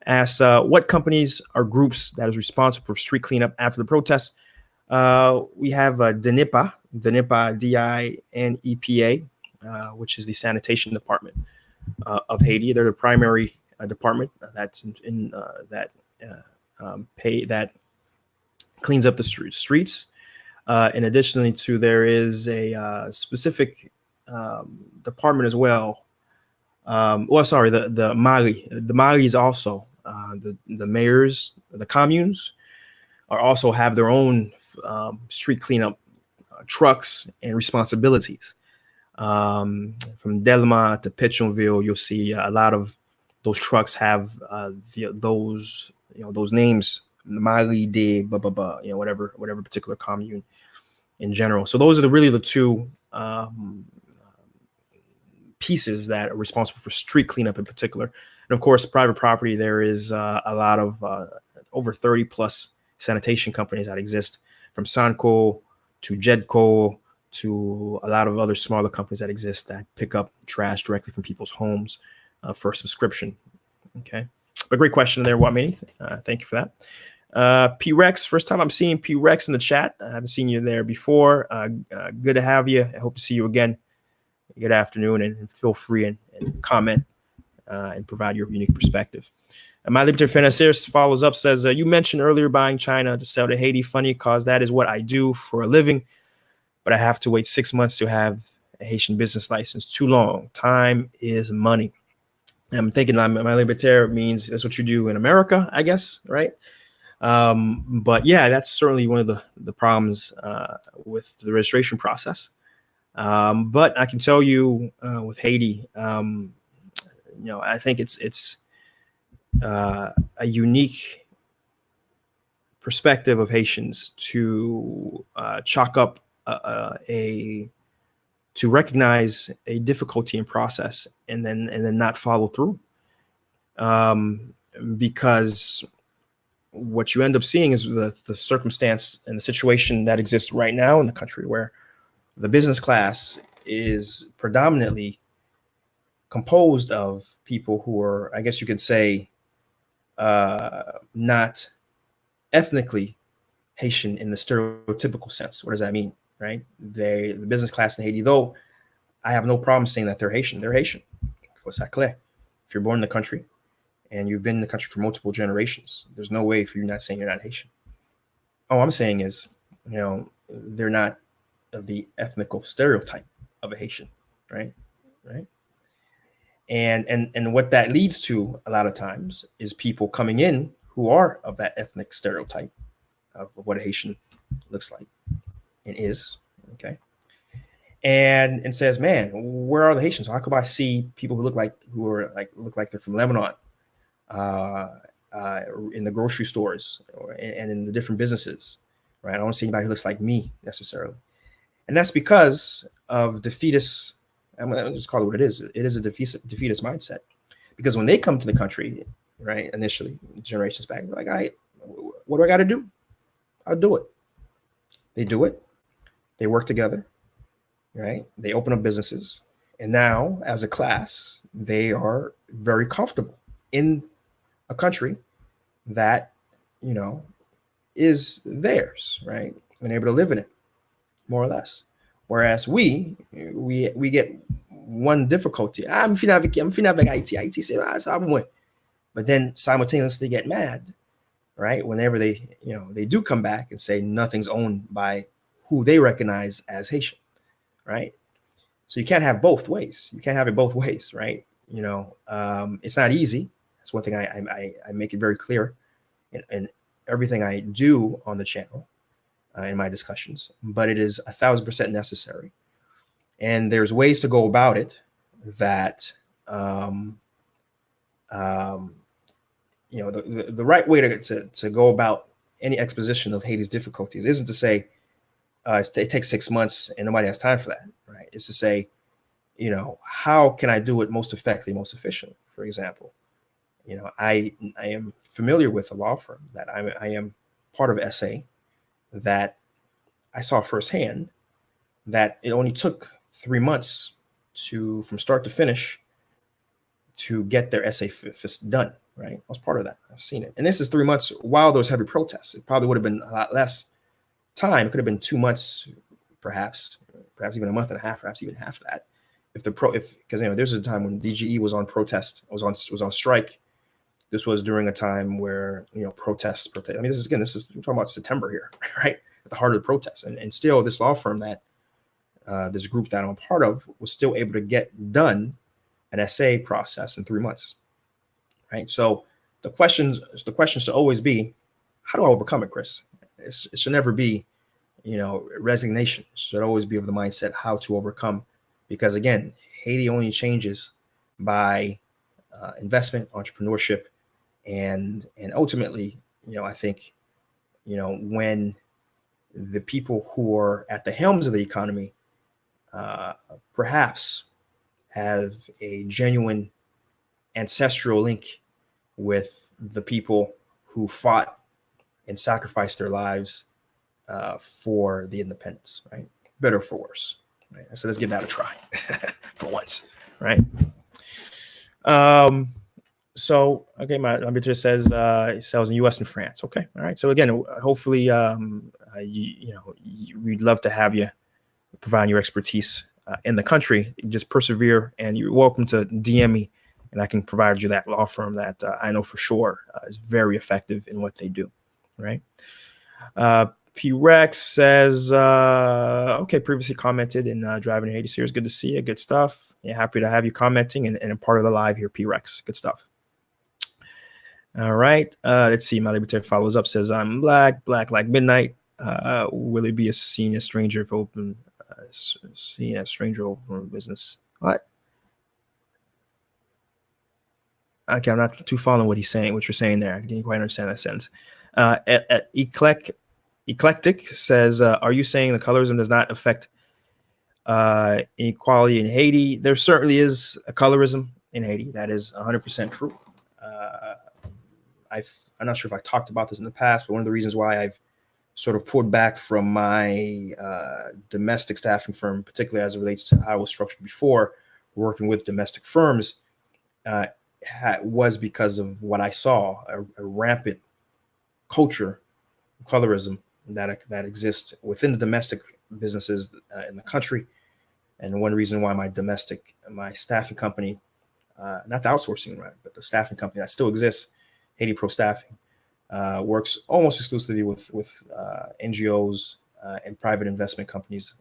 Asks, what companies or groups that is responsible for street cleanup after the protests? We have DINEPA, DINEPA, which is the sanitation department of Haiti. They're the primary department that's in that pay that cleans up the streets. And additionally to there is a specific department as well. The Mali. The Mali is also the mayors, the communes are also have their own street cleanup trucks and responsibilities. From Delma to Pétionville, you'll see a lot of those trucks have those names, Mali de blah blah blah, whatever particular commune in general. So those are really the two pieces that are responsible for street cleanup in particular. And of course, private property, there is a lot of over 30 plus sanitation companies that exist, from Sanco to Jedco to a lot of other smaller companies that exist that pick up trash directly from people's homes for subscription. Okay. But great question there, Wamini. Thank you for that. P-Rex, first time I'm seeing P-Rex in the chat. I haven't seen you there before. Good to have you. I hope to see you again. Good afternoon, and feel free and comment and provide your unique perspective. My Liberty Financier follows up, says, you mentioned earlier buying China to sell to Haiti. Funny, because that is what I do for a living, but I have to wait 6 months to have a Haitian business license. Too long. Time is money. I'm thinking my libertaire means that's what you do in America, I guess, right? But yeah, that's certainly one of the problems with the registration process. But I can tell you with Haiti, I think it's a unique perspective of Haitians to chalk up to recognize a difficulty in process and then not follow through, because what you end up seeing is the circumstance and the situation that exists right now in the country, where the business class is predominantly composed of people who are, I guess you could say, not ethnically Haitian in the stereotypical sense. What does that mean, right? The business class in Haiti, though I have no problem saying that they're Haitian. They're Haitian. If you're born in the country and you've been in the country for multiple generations, there's no way for you not saying you're not Haitian. All I'm saying is, they're not of the ethnical stereotype of a Haitian, right? And what that leads to a lot of times is people coming in who are of that ethnic stereotype of what a Haitian looks like and is, okay? And says, man, where are the Haitians? How come I see people who look like they're from Lebanon in the grocery stores and in the different businesses, right? I don't see anybody who looks like me necessarily. And that's because of defeatist, I'm going to just call it what it is. It is a defeatist mindset. Because when they come to the country, right, initially, generations back, they're like, all right, what do I got to do? I'll do it. They do it. They work together, right? They open up businesses. And now, as a class, they are very comfortable in a country that, is theirs, right? And able to live in it, more or less. Whereas we get one difficulty. I'm finna Haiti say, but then simultaneously get mad, right? Whenever they do come back and say nothing's owned by who they recognize as Haitian, right? So you can't have both ways. You can't have it both ways, right? It's not easy. That's one thing I make it very clear in everything I do on the channel. In my discussions, but it is 1,000% necessary, and there's ways to go about it that the right way to go about any exposition of Haiti's difficulties isn't to say it takes 6 months and nobody has time for that, right? It's to say, how can I do it most effectively, most efficiently? For example, I am familiar with a law firm that I am part of SA that I saw firsthand that it only took 3 months from start to finish to get their essay done. Right, I was part of that. I've seen it, and this is 3 months while those heavy protests. It probably would have been a lot less time. It could have been 2 months, perhaps even a month and a half, perhaps even half that. If because there's a time when DGE was on protest, was on strike. This was during a time where protests. I mean, we're talking about September here, right? At the heart of the protests, and still this law firm that this group that I'm part of was still able to get done an essay process in 3 months, right? So the questions should always be, how do I overcome it, Chris? It should never be, resignation. It should always be of the mindset how to overcome, because again, Haiti only changes by investment, entrepreneurship, and ultimately, I think, when the people who are at the helms of the economy perhaps have a genuine ancestral link with the people who fought and sacrificed their lives for the independence, right? Better or for worse, right? So let's give that a try for once, right? So okay, my bidder says it sells in U.S. and France. Okay, all right. So again, hopefully, we'd love to have you provide your expertise in the country. Just persevere, and you're welcome to DM me, and I can provide you that law firm that I know for sure is very effective in what they do. Right. P Rex says, okay, previously commented in Driving to Haiti series. Good to see you. Good stuff. Yeah, happy to have you commenting and a part of the live here, P Rex. Good stuff. All right. Let's see. My libertarian follows up, says, I'm black like midnight. Will it be seen as stranger if open? Seen as stranger open business? What? Okay, I'm not too following what you're saying there. I didn't quite understand that sentence. Eclectic says, are you saying the colorism does not affect inequality in Haiti? There certainly is a colorism in Haiti. That is 100% true. I'm not sure if I talked about this in the past, but one of the reasons why I've sort of pulled back from my domestic staffing firm, particularly as it relates to how I was structured before, working with domestic firms, was because of what I saw, a rampant culture of colorism that exists within the domestic businesses in the country. And one reason why my staffing company, not the outsourcing, right, but the staffing company that still exists, Haiti Pro Staffing, works almost exclusively with NGOs and private investment companies,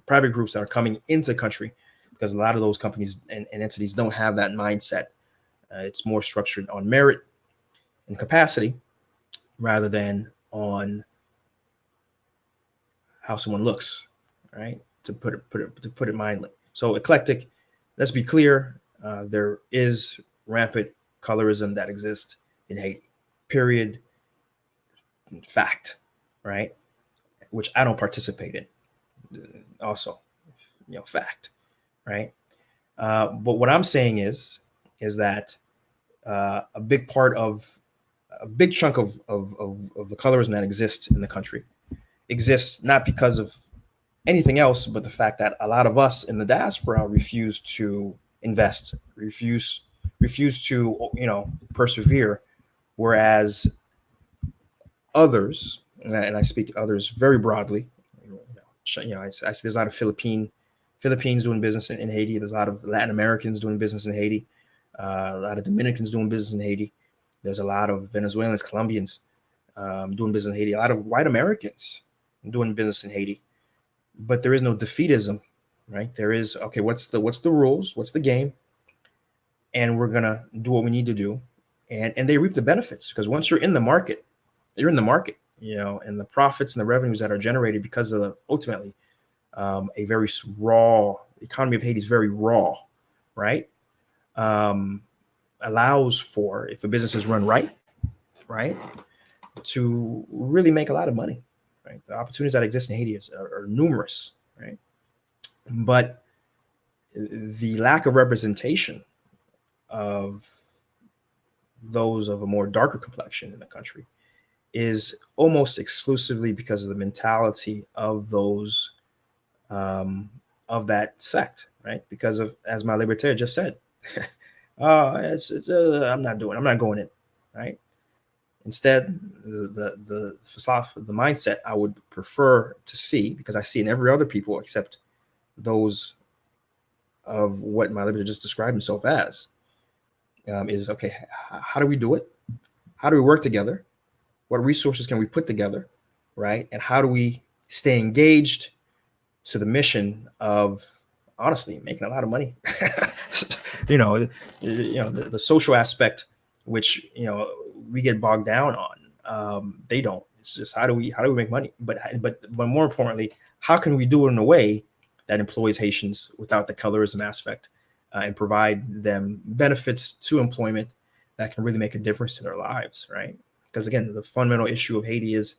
private groups that are coming into the country, because a lot of those companies and entities don't have that mindset. It's more structured on merit and capacity rather than on how someone looks, right? To put it mildly. So eclectic. Let's be clear. There is rampant colorism that exists in Haiti. Period. Fact, right? Which I don't participate in. Also, fact, right? But what I'm saying is that a big chunk of the colorism that exists in the country exists not because of anything else, but the fact that a lot of us in the diaspora refuse to invest, refuse to persevere, whereas others, and I speak others very broadly, I see there's a lot of Philippines doing business in Haiti. There's a lot of Latin Americans doing business in Haiti. A lot of Dominicans doing business in Haiti. There's a lot of Venezuelans, Colombians doing business in Haiti. A lot of white Americans doing business in Haiti. But there is no defeatism, right? There is, okay, what's the rules? What's the game? And we're gonna do what we need to do, and they reap the benefits, because once you're in the market, you're in the market, and the profits and the revenues that are generated because of ultimately a very raw economy of Haiti is very raw, right? Allows for, if a business is run right, to really make a lot of money, right? The opportunities that exist in Haiti are numerous, right? But the lack of representation of those of a more darker complexion in the country is almost exclusively because of the mentality of those of that sect, right? Because of, as my libertarian just said, I'm not going in, right? Instead, the mindset I would prefer to see, because I see in every other people except those of what my libertarian just described himself as, is okay. How do we do it? How do we work together? What resources can we put together, right? And how do we stay engaged to the mission of, honestly, making a lot of money? The social aspect, which we get bogged down on. They don't. It's just how do we make money? But more importantly, how can we do it in a way that employs Haitians without the colorism aspect, and provide them benefits to employment that can really make a difference in their lives, right? Because again, the fundamental issue of Haiti is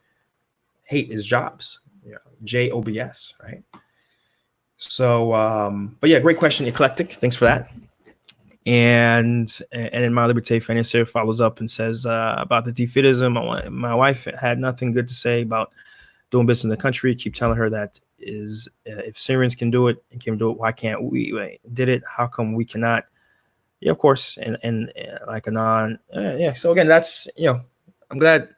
hate is jobs, JOBS, right? So, but yeah, great question, Eclectic. Thanks for that. And then my liberté financier follows up and says about the defeatism. My wife had nothing good to say about doing business in the country. Keep telling her that is if Syrians can do it and can do it, why can't we? Did it? How come we cannot? Yeah, of course. And like a yeah. So again, that's I'm glad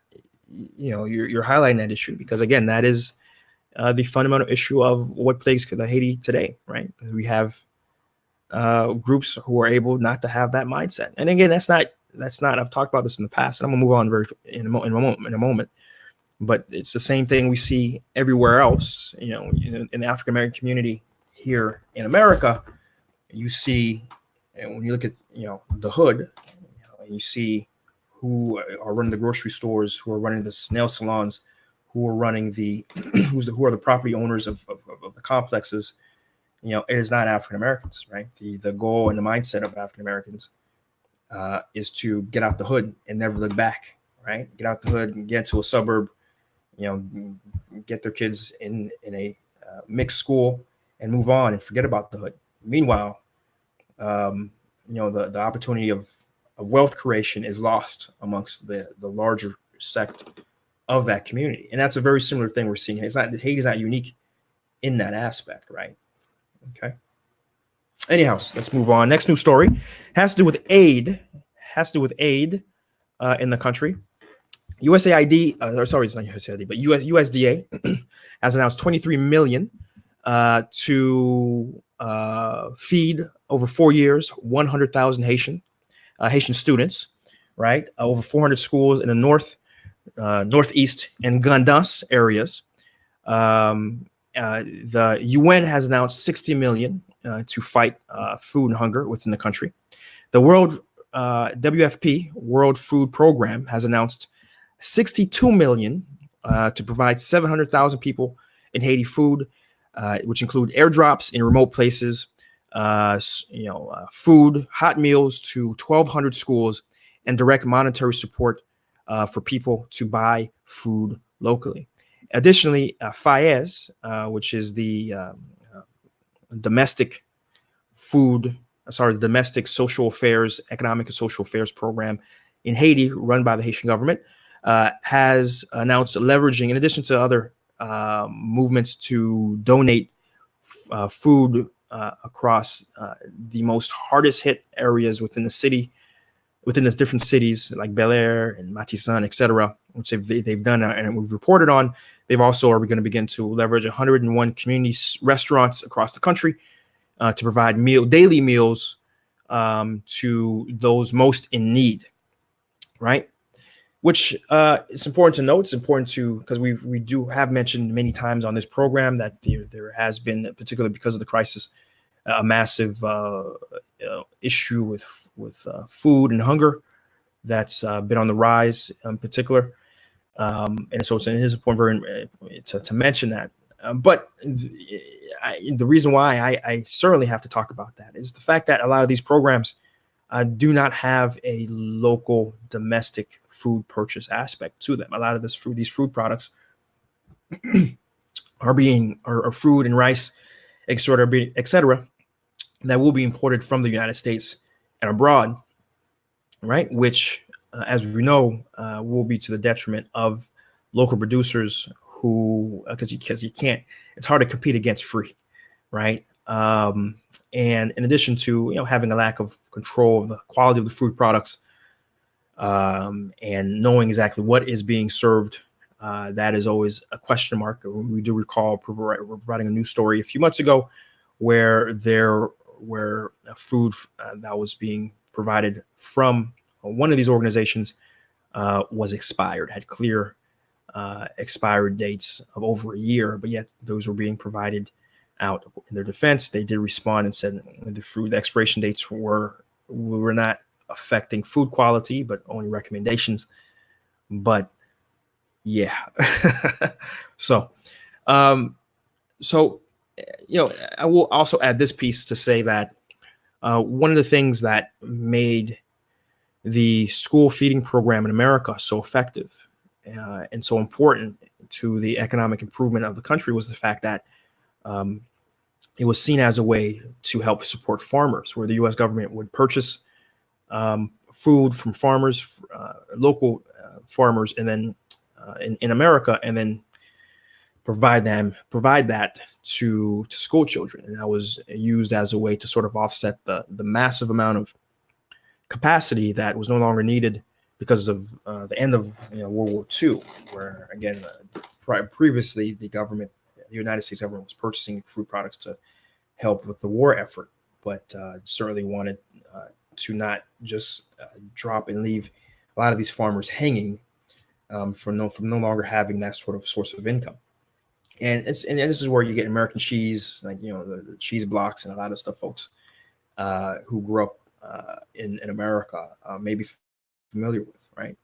you're highlighting that issue, because again, that is the fundamental issue of what plagues Haiti today, right? Because we have groups who are able not to have that mindset. And again, that's not. I've talked about this in the past, and I'm gonna move on in a moment. But it's the same thing we see everywhere else. In the African American community here in America, you see, and when you look at the hood, and you see who are running the grocery stores, who are running the nail salons, who are running the who are the property owners of the complexes. It is not African Americans, right? The goal and the mindset of African Americans is to get out the hood and never look back, right? Get out the hood and get to a suburb, get their kids in a mixed school and move on and forget about the hood. Meanwhile, the opportunity of wealth creation is lost amongst the larger sect of that community, and that's a very similar thing we're seeing. Haiti's not unique in that aspect, right? Okay. Anyhow, let's move on. Next news story has to do with aid. In the country. USAID, sorry, it's not USAID, but USDA has announced $23 million to feed over 4 years 100,000 Haitian students, right? Over 400 schools in the northeast and Gandas areas. The UN has announced $60 million to fight food and hunger within the country. The WFP, World Food Program, has announced $62 million to provide 700,000 people in Haiti food, which include airdrops in remote places, food, hot meals to 1,200 schools, and direct monetary support for people to buy food locally. Additionally, FAES, which is the domestic social affairs, economic and social affairs program in Haiti, run by the Haitian government, has announced leveraging, in addition to other movements, to donate food across the most hardest hit areas within the different cities like Bel Air and Matissan, etc., which they've done and we've reported on. They've also are going to begin to leverage 101 community restaurants across the country to provide daily meals to those most in need, right? Which it's important to note. It's important because we have mentioned many times on this program that there has been, particularly because of the crisis, a massive issue with food and hunger that's been on the rise in particular. And so it is important to mention that. But the reason why I certainly have to talk about that is the fact that a lot of these programs do not have a local domestic food purchase aspect to them. A lot of these food products are food and rice, et cetera, that will be imported from the United States and abroad, right? Which, as we know, will be to the detriment of local producers who, because you can't, it's hard to compete against free, right? And in addition to having a lack of control of the quality of the food products, and knowing exactly what is being served, that is always a question mark. We do recall providing a news story a few months ago where food that was being provided from one of these organizations was expired, had clear expired dates of over a year, but yet those were being provided out. In their defense, they did respond and said the expiration dates were not affecting food quality, but only recommendations. But yeah, so I will also add this piece to say that one of the things that made the school feeding program in America so effective and so important to the economic improvement of the country was the fact that it was seen as a way to help support farmers, where the U.S. government would purchase food from farmers, local farmers, and then in America, and then provide that to school children. And that was used as a way to sort of offset the massive amount of capacity that was no longer needed because of the end of World War II, where again previously the United States government was purchasing food products to help with the war effort, but certainly wanted to not just drop and leave a lot of these farmers hanging from no longer having that sort of source of income. And this is where you get American cheese, like the cheese blocks and a lot of stuff, folks who grew up in America may be familiar with, right?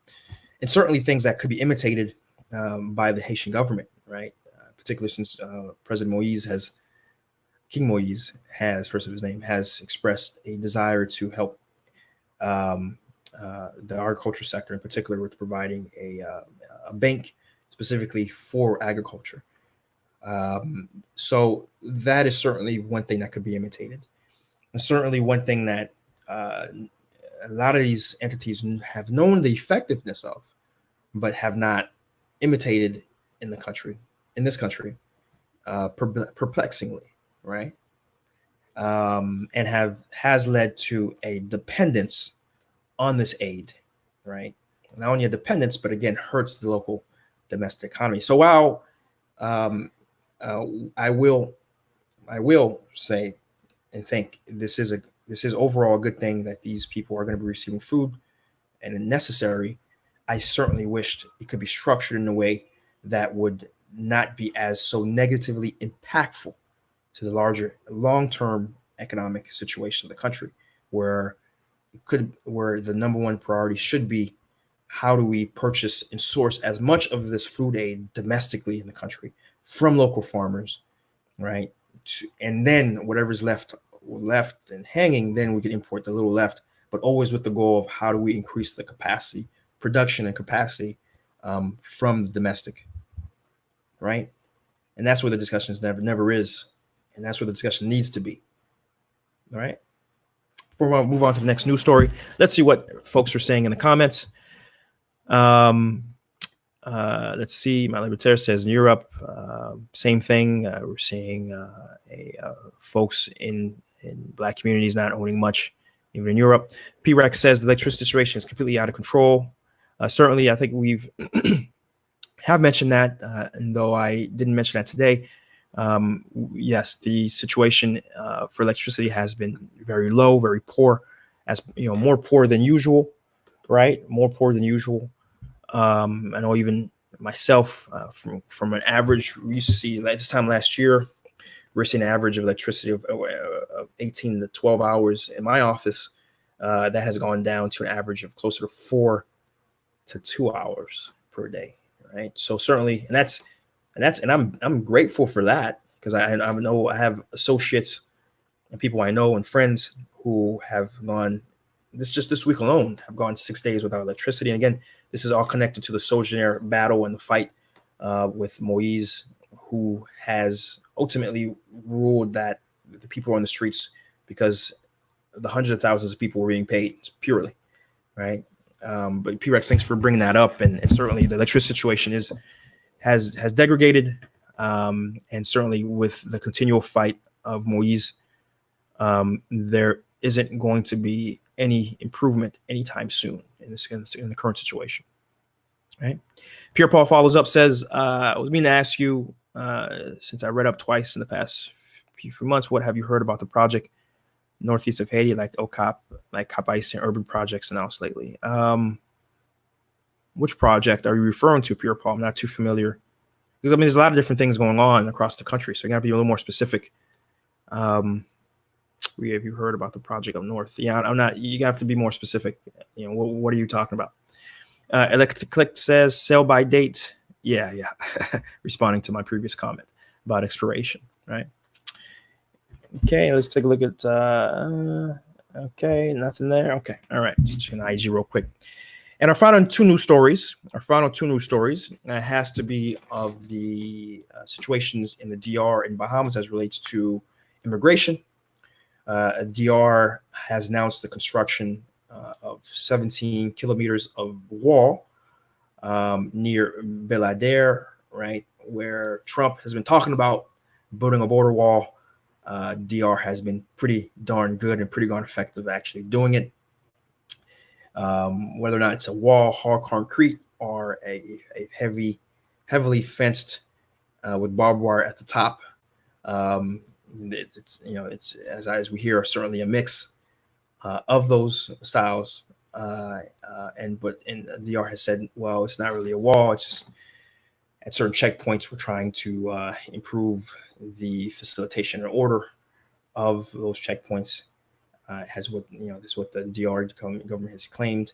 And certainly things that could be imitated by the Haitian government, right? Particularly since King Moise has, first of his name, has expressed a desire to help the agriculture sector, in particular, with providing a bank specifically for agriculture. So that is certainly one thing that could be imitated. And certainly one thing that a lot of these entities have known the effectiveness of, but have not imitated in this country, perplexingly, right? And has led to a dependence on this aid, right? Not only a dependence, but again, hurts the local domestic economy. So while I will say and think this is overall a good thing that these people are going to be receiving food and necessary, I certainly wished it could be structured in a way that would not be as so negatively impactful to the larger long-term economic situation of the country, where the number one priority should be how do we purchase and source as much of this food aid domestically in the country from local farmers, right? And then whatever's left and hanging, then we can import the little left, but always with the goal of how do we increase the capacity, production and capacity from the domestic, right? And that's where the discussion never is, and that's where the discussion needs to be. All right. Before we move on to the next news story, let's see what folks are saying in the comments. Let's see. My Libertaire says in Europe, same thing. We're seeing folks in Black communities not owning much, even in Europe. P-Rex says the electricity situation is completely out of control. Certainly, I think we've have mentioned that, and though I didn't mention that today, yes, the situation for electricity has been very low, very poor, as more poor than usual, right? More poor than usual. I know even myself, from an average, we used to see like this time last year, we're seeing an average of electricity of 18 to 12 hours in my office. That has gone down to an average of closer to 4 to 2 hours per day, right? So certainly, and I'm grateful for that, because I know I have associates and people I know and friends who have gone this week alone have gone 6 days without electricity. And again, this is all connected to the Seejeanty battle and the fight with Moise, who has ultimately ruled that the people on the streets, because the hundreds of thousands of people were being paid purely, right? But P-Rex, thanks for bringing that up. And certainly the electricity situation is has degraded, and certainly with the continual fight of Moise, there isn't going to be any improvement anytime soon in the current situation. Right. Pierre Paul follows up, says, I was meaning to ask you, since I read up twice in the past few months, what have you heard about the project northeast of Haiti, like OCOP, like Capais and urban projects announced lately? Which project are you referring to, Pierre Paul? I'm not too familiar. Because, I mean, there's a lot of different things going on across the country, so you got to be a little more specific. Have you heard about the project up north? Yeah, I'm not. You have to be more specific. You know, what are you talking about? Electric says sell by date. Yeah. Responding to my previous comment about expiration, right? Okay, let's take a look at. Okay, nothing there. Okay, all right. Just an IG real quick. And our final two news stories has to be of the situations in the DR in Bahamas as relates to immigration. DR has announced the construction of 17 kilometers of wall near Belader, right, where Trump has been talking about building a border wall. DR has been pretty darn good and pretty darn effective actually doing it. Whether or not it's a wall, hard concrete, or a heavily fenced with barbed wire at the top. It's as we hear, certainly a mix of those styles. And DR has said, well, it's not really a wall. It's just at certain checkpoints we're trying to improve the facilitation and order of those checkpoints. This is what the DR government has claimed.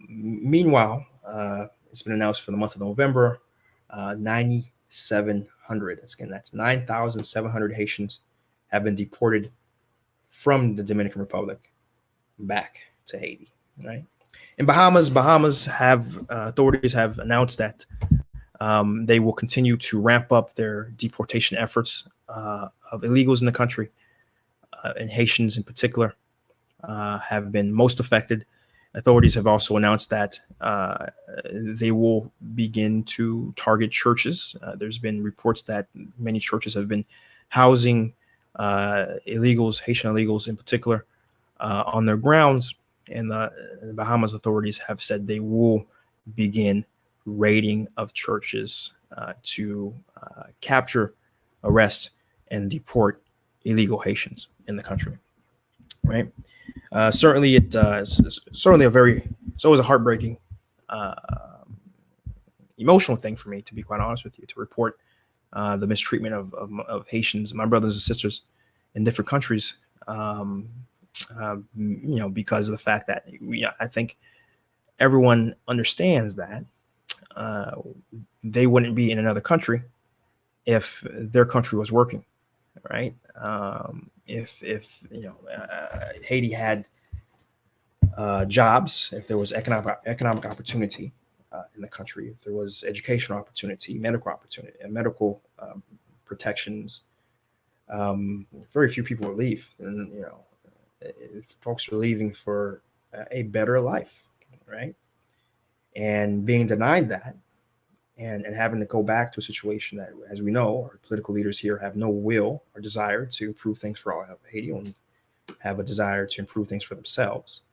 Meanwhile, it's been announced for the month of November, 9,700. That's 9,700 Haitians have been deported from the Dominican Republic back to Haiti. Right. In Bahamas authorities have announced that they will continue to ramp up their deportation efforts of illegals in the country. And Haitians in particular have been most affected. Authorities have also announced that they will begin to target churches. There's been reports that many churches have been housing illegals, Haitian illegals in particular, on their grounds. And the Bahamas authorities have said they will begin raiding of churches to capture, arrest, and deport illegal Haitians in the country, right? Certainly, it's always a heartbreaking, emotional thing for me, to be quite honest with you, to report the mistreatment of Haitians, my brothers and sisters, in different countries. Because of the fact that I think everyone understands that they wouldn't be in another country if their country was working. Right. If Haiti had jobs, if there was economic opportunity in the country, if there was educational opportunity, medical protections, very few people would leave. And if folks are leaving for a better life, right, and being denied that. And having to go back to a situation that, as we know, our political leaders here have no will or desire to improve things for all Haiti, only have a desire to improve things for themselves.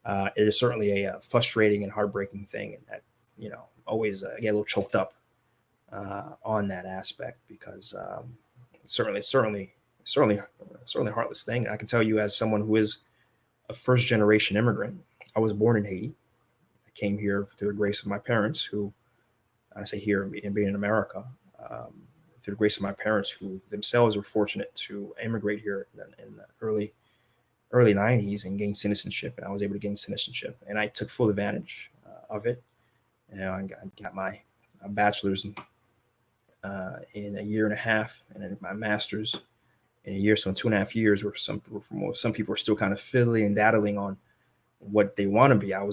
It is certainly a frustrating and heartbreaking thing, and that always get a little choked up on that aspect, because certainly a heartless thing. And I can tell you, as someone who is a first generation immigrant, I was born in Haiti. I came here through the grace of my parents, who, I say here and being in America, through the grace of my parents, who themselves were fortunate to immigrate here in the early 90s and gain citizenship. And I was able to gain citizenship, and I took full advantage of it. I got my bachelor's in a year and a half, and then my master's in a year. So in 2.5 years, where some people are still kind of fiddling and daddling on what they want to be. I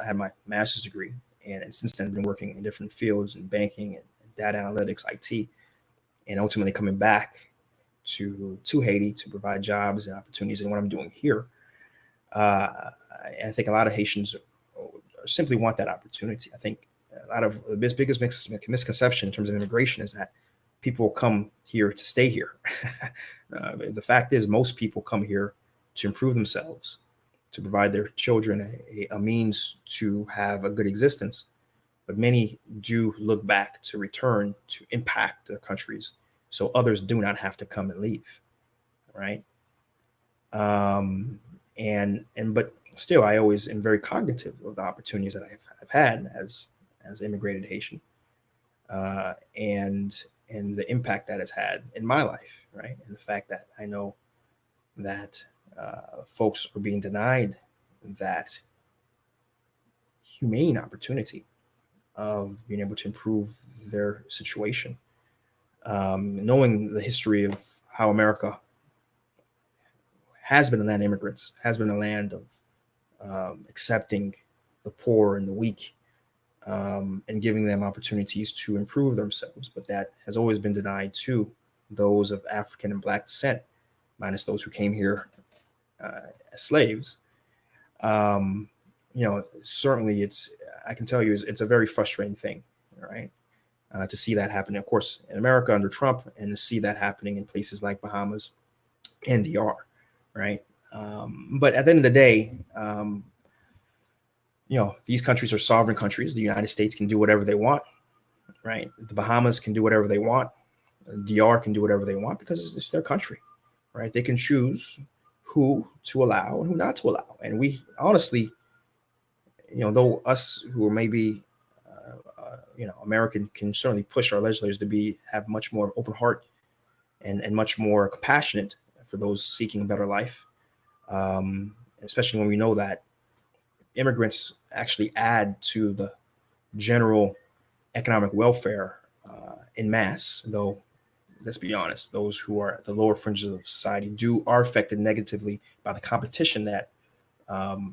had my master's degree. And since then, I've been working in different fields in banking and data analytics, IT, and ultimately coming back to Haiti to provide jobs and opportunities. And what I'm doing here, I think a lot of Haitians simply want that opportunity. I think a lot of the biggest misconception in terms of immigration is that people come here to stay here. The fact is, most people come here to improve themselves, to provide their children a means to have a good existence. But many do look back to return to impact their countries, so others do not have to come and leave, right? But still, I always am very cognitive of the opportunities that I've had as immigrated Haitian, and the impact that has had in my life, right? And the fact that I know that folks are being denied that humane opportunity of being able to improve their situation. Knowing the history of how America has been a land of immigrants, has been a land of accepting the poor and the weak, and giving them opportunities to improve themselves. But that has always been denied to those of African and Black descent, minus those who came here as slaves. Certainly I can tell you it's a very frustrating thing, right? To see that happen, of course, in America under Trump, and to see that happening in places like Bahamas and DR, right? But at the end of the day, these countries are sovereign countries. The United States can do whatever they want, right? The Bahamas can do whatever they want. DR can do whatever they want because it's their country, right? They can choose who to allow and who not to allow. And we honestly, though us who are maybe, American can certainly push our legislators to have much more open heart and much more compassionate for those seeking a better life, especially when we know that immigrants actually add to the general economic welfare in mass, though let's be honest, those who are at the lower fringes of society are affected negatively by the competition that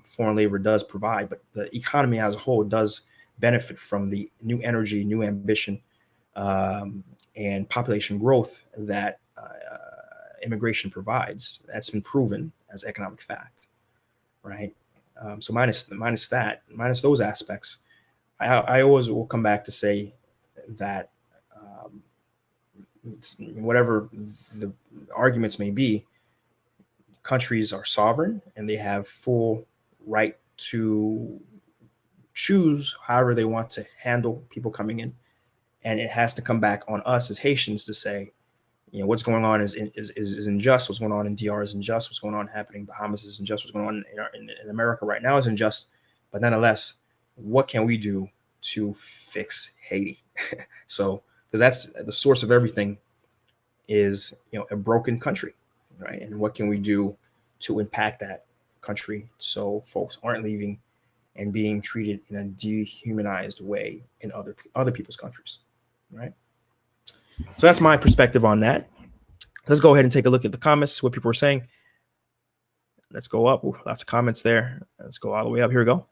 foreign labor does provide. But the economy as a whole does benefit from the new energy, new ambition, and population growth that immigration provides. That's been proven as economic fact, right? So minus those aspects, I always will come back to say that whatever the arguments may be, countries are sovereign and they have full right to choose however they want to handle people coming in. And it has to come back on us as Haitians to say, what's going on is unjust. What's going on in DR is unjust. What's going on happening in Bahamas is unjust. What's going on in America right now is unjust. But nonetheless, what can we do to fix Haiti? So, because that's the source of everything, is a broken country, right? And what can we do to impact that country so folks aren't leaving and being treated in a dehumanized way in other people's countries, right? So that's my perspective on that. Let's go ahead and take a look at the comments, what people are saying. Let's go up. Ooh, lots of comments there. Let's go all the way up. Here we go.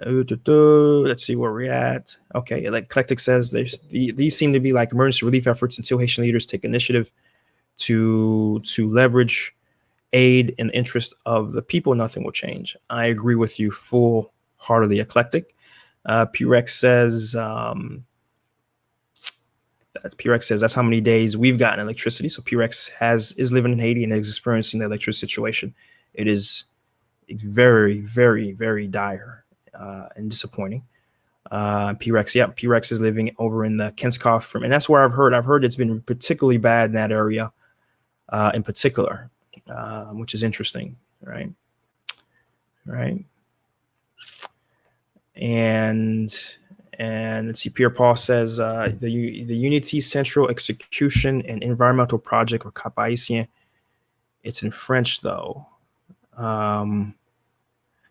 Let's see where we're at. Okay, like Eclectic says, these seem to be like emergency relief efforts until Haitian leaders take initiative to leverage aid in the interest of the people. Nothing will change. I agree with you full-heartedly, Eclectic. P-Rex says, that's how many days we've gotten electricity. So P-Rex is living in Haiti and is experiencing the electricity situation. It is very, very, very dire and disappointing. P-Rex is living over in the Kenskoff, and that's where I've heard it's been particularly bad in that area in particular, which is interesting, right? And let's see, Pierre Paul says the Unity Central Execution and Environmental Project or Cap Haïtien. It's in French though.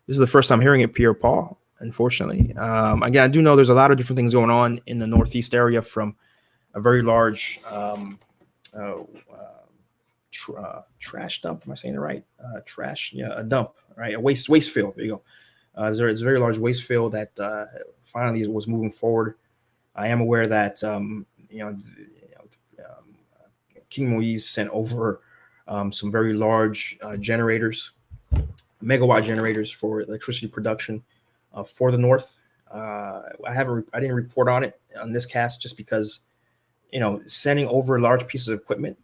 This is the first time hearing it, Pierre Paul, unfortunately. Again, I do know there's a lot of different things going on in the Northeast area, from a very large trash dump. Am I saying it right? A dump, right? A waste field. There you go. There's a very large waste field that finally was moving forward. I am aware that King Moise sent over some very large generators, megawatt generators for electricity production for the North. I didn't report on it on this cast just because, sending over large pieces of equipment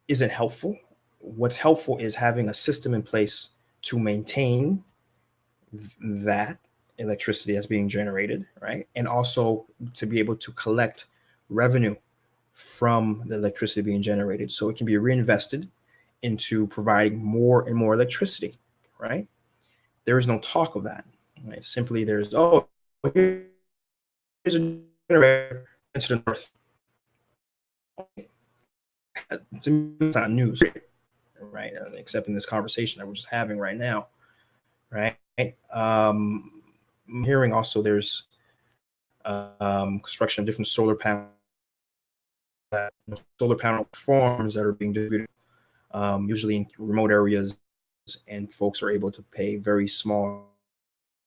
isn't helpful. What's helpful is having a system in place to maintain that electricity that's being generated, right? And also to be able to collect revenue from the electricity being generated so it can be reinvested into providing more and more electricity, right? There is no talk of that, right? Simply there's, oh, here's a generator to the north. To me, it's not news, right? Except in this conversation that we're just having right now, right? I'm hearing also there's construction of different solar panel farms that are being distributed, usually in remote areas, and folks are able to pay very small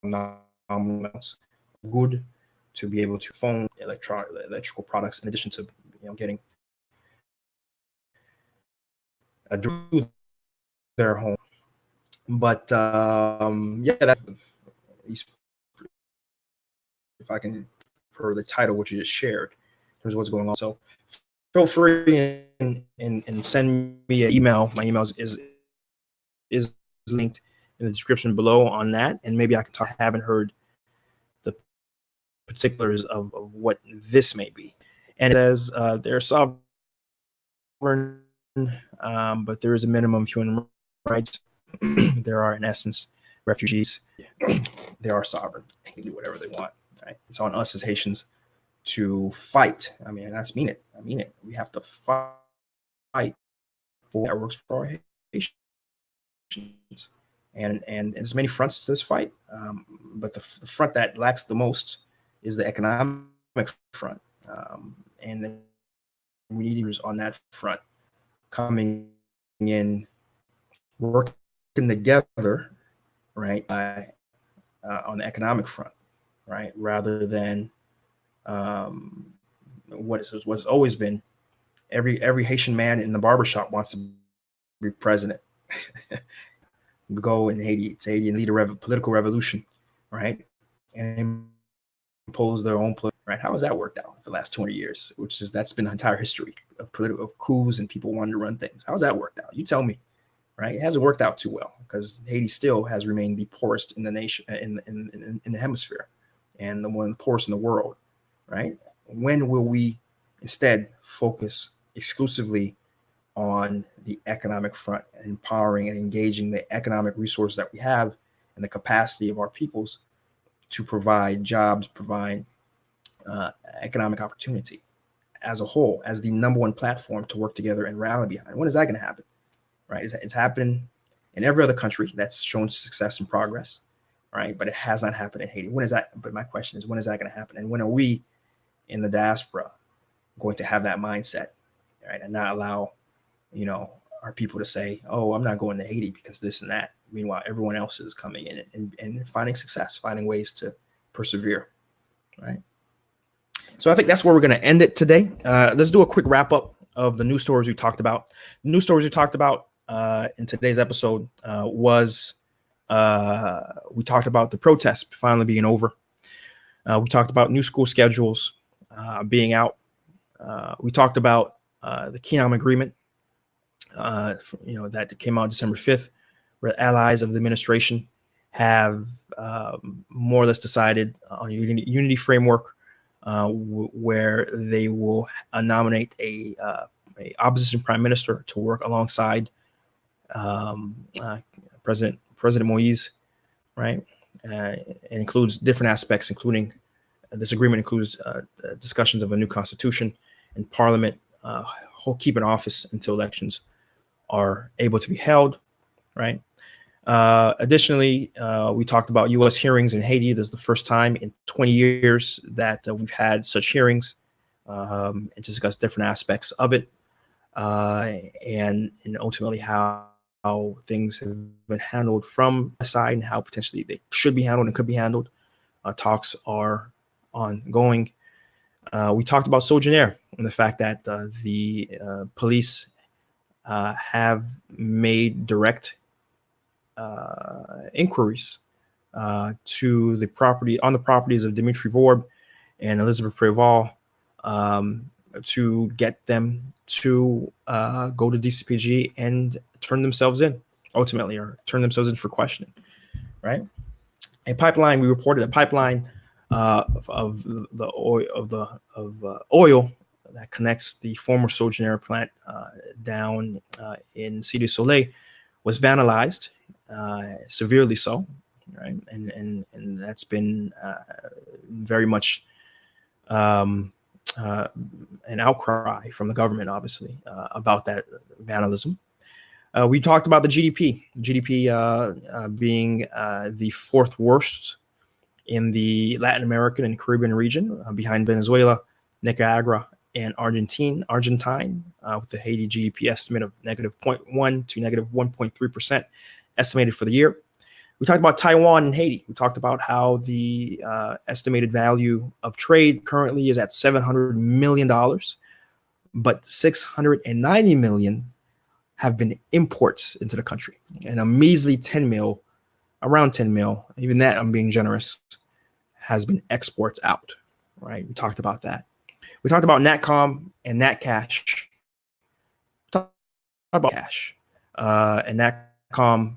amounts of good to be able to phone electrical products in addition to getting to their home. But yeah, that if I can, for the title which you just shared, in terms of what's going on. So feel free and send me an email. My email is linked in the description below on that, and maybe I can talk. I haven't heard the particulars of what this may be. And it says they're sovereign, but there is a minimum of human rights. There are, in essence, refugees. They are sovereign. They can do whatever they want. Right? It's on us as Haitians to fight. I mean, I mean it. I mean it. We have to fight for that works for our Haitians. And there's many fronts to this fight, but the front that lacks the most is the economic front, and then we need leaders on that front coming in, working together, right, on the economic front, right, rather than what's always been every Haitian man in the barbershop wants to be president. Go in Haiti, it's Haiti, and lead a political revolution, right, and impose their own right. How has that worked out for the last 20 years? That's been the entire history of coups and people wanting to run things. How's that worked out? You tell me, right? It hasn't worked out too well because Haiti still has remained the poorest in the nation, in the hemisphere, and one of the poorest in the world, right? When will we instead focus exclusively on the economic front and empowering and engaging the economic resources that we have and the capacity of our peoples to provide jobs, provide economic opportunity as a whole, as the number one platform to work together and rally behind? When is that going to happen? Right? It's happened in every other country that's shown success and progress, right? But it has not happened in Haiti. When is that? But my question is, when is that going to happen? And when are we in the diaspora going to have that mindset, right? And not allow, our people to say, oh, I'm not going to Haiti because this and that. Meanwhile, everyone else is coming in and finding success, finding ways to persevere, right? So I think that's where we're going to end it today. Let's do a quick wrap up of the news stories we talked about. The news stories we talked about in today's episode was we talked about the protests finally being over. We talked about new school schedules being out. We talked about the Kiam agreement, that came out December 5th, where allies of the administration have more or less decided on a unity framework where they will nominate a opposition prime minister to work alongside President Moise, right? It includes different aspects, including this agreement includes discussions of a new constitution and Parliament keep in office until elections are able to be held, right? Additionally, we talked about U.S. hearings in Haiti. This is the first time in 20 years that we've had such hearings and to discuss different aspects of it and ultimately how things have been handled from a side and how potentially they should be handled and could be handled. Talks are ongoing. We talked about Seejeanty and the fact that the police have made direct inquiries to the properties of Dmitry Vorb and Elizabeth Preval, to get them to go to DCPG and turn themselves in ultimately, or turn themselves in for questioning, right? A pipeline, we reported a pipeline of the oil that connects the former Seejeanty plant down in Cité du Soleil was vandalized, severely so, right? And that's been very much an outcry from the government, obviously, about that vandalism. We talked about the GDP being the fourth worst in the Latin American and Caribbean region, behind Venezuela, Nicaragua, and Argentine, with the Haiti GDP estimate of negative 0.1 to negative 1.3% estimated for the year. We talked about Taiwan and Haiti. We talked about how the estimated value of trade currently is at $700 million, but $690 million have been imports into the country, and a measly 10 mil, around 10 mil, even that, I'm being generous, has been exports out, right? We talked about that. We talked about Natcom and Natcash. Talked about cash, and Natcom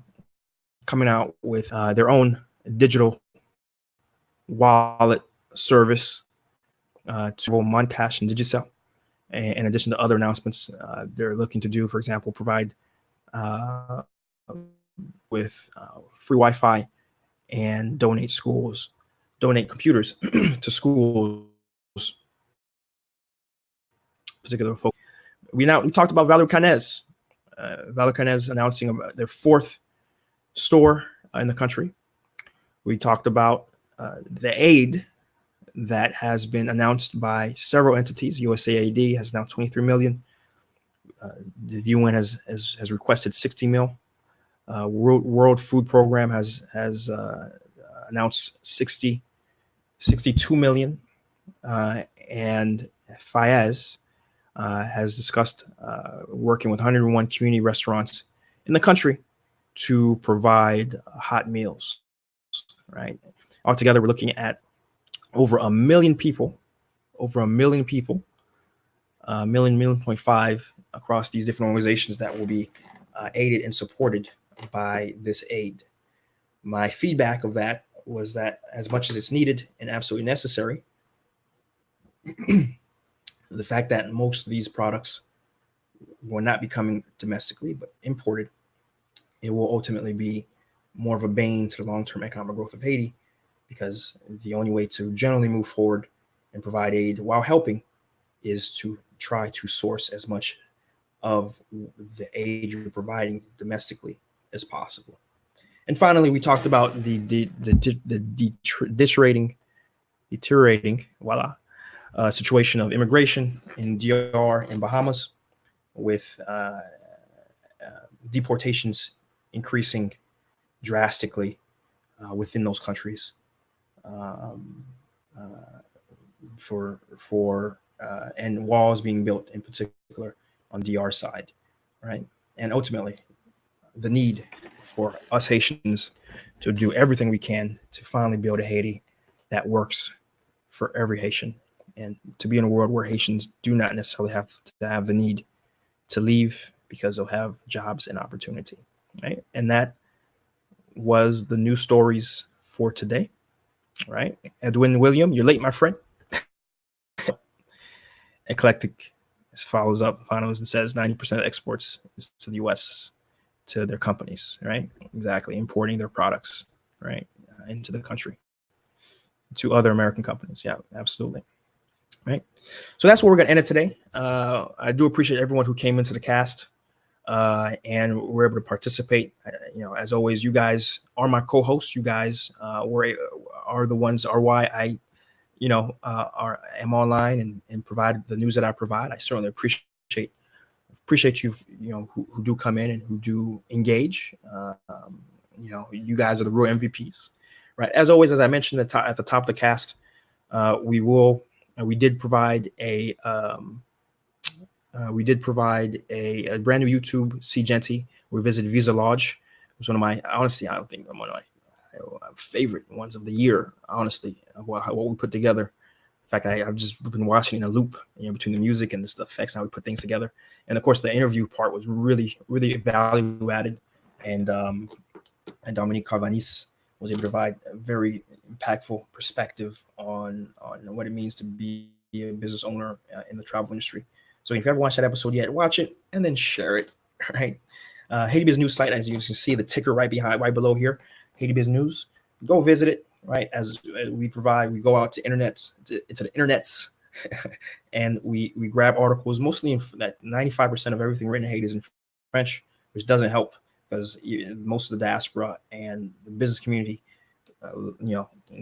coming out with their own digital wallet service to Moncash and Digicel. In addition to other announcements they're looking to do, for example, provide with free Wi-Fi and donate computers to schools, particular folks. We talked about Valor Canez. Valor Canez announcing their fourth store in the country. We talked about the aid that has been announced by several entities. USAID has now 23 million. The UN has requested 60 mil. World Food Program has announced 62 million, and FAEZ has discussed working with 101 community restaurants in the country to provide hot meals, right? Altogether, we're looking at over a million people, a million 1.5 across these different organizations that will be aided and supported by this aid. My feedback of that was that as much as it's needed and absolutely necessary, the fact that most of these products will not be coming domestically but imported, it will ultimately be more of a bane to the long-term economic growth of Haiti, because the only way to generally move forward and provide aid while helping is to try to source as much of the aid you're providing domestically as possible. And finally, we talked about the deteriorating situation of immigration in DR and Bahamas, with deportations increasing drastically within those countries, and walls being built in particular on DR side, right? And ultimately, the need for us Haitians to do everything we can to finally build a Haiti that works for every Haitian, and to be in a world where Haitians do not necessarily have to have the need to leave because they'll have jobs and opportunity, right? And that was the news stories for today, right? Edwin William, you're late, my friend. Eclectic follows up, finals, and says 90% of exports is to the U.S., to their companies, right? Exactly, importing their products, right, into the country to other American companies. Yeah, absolutely. Right. So that's where we're going to end it today. I do appreciate everyone who came into the cast and were able to participate. As always, you guys are my co-hosts. You guys are why I am online and provide the news that I provide. I certainly appreciate you, who do come in and who do engage. You guys are the real MVPs, right? As always, as I mentioned at the top of the cast, we did provide a brand new YouTube Seejeanty. We visited Visa Lodge. It was one of my, honestly, I don't think one of my favorite ones of the year, honestly, what we put together. In fact, I've just been watching in a loop, between the music and the effects, and how we put things together. And of course, the interview part was really, really value added. And Dominique Carvanis was able to provide a very impactful perspective on what it means to be a business owner in the travel industry. So if you haven't watched that episode yet, watch it and then share it. Right. Haiti Biz News site, as you can see the ticker right below here, Haiti Biz News. Go visit it. Right. As we go out to the internets, and we grab articles, mostly in that 95% of everything written in Haiti is in French, which doesn't help because most of the diaspora and the business community,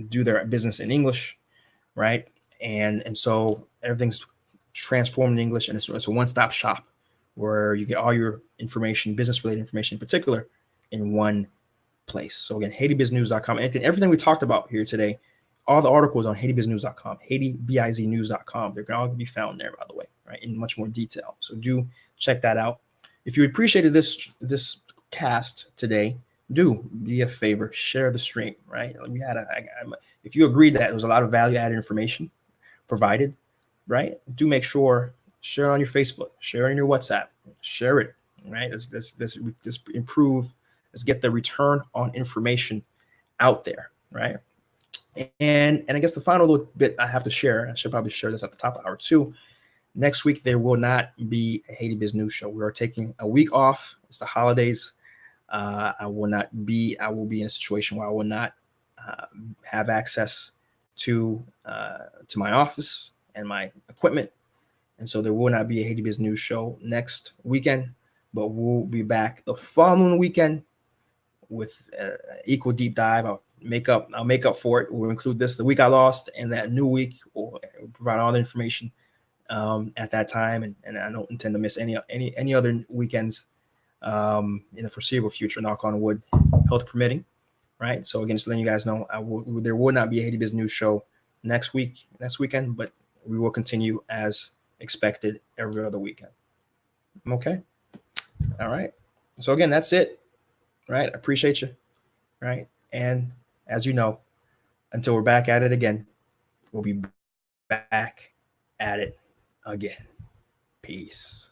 do their business in English, right? And so everything's transformed in English, and it's a one-stop shop where you get all your information, business-related information in particular, in one place. So again, HaitiBizNews.com. Everything we talked about here today, all the articles on HaitiBizNews.com, HaitiBizNews.com. They're going to all be found there, by the way, right, in much more detail. So do check that out. If you appreciated this cast today, do me a favor, share the stream, right? We had if you agreed that there was a lot of value-added information provided, right? Do make sure, share it on your Facebook, share it on your WhatsApp, share it, right? Let's improve. Let's get the return on information out there, right? And I guess the final little bit I have to share, I should probably share this at the top of hour 2. Next week, there will not be a Haiti Biz News show. We are taking a week off. It's the holidays. I will be in a situation where I will not have access to my office and my equipment. And so there will not be a Haiti Biz News show next weekend, but we'll be back the following weekend with equal deep dive. I'll make up for it. We'll include the week I lost, and that new week we'll provide all the information at that time. And I don't intend to miss any other weekends in the foreseeable future, knock on wood, health permitting, right? So again, just letting you guys know, there will not be a Haiti Biz News show next weekend, but we will continue as expected every other weekend. Okay. All right. So again, that's it, right? I appreciate you, right? And as you know, until we're back at it again, we'll be back at it again. Peace.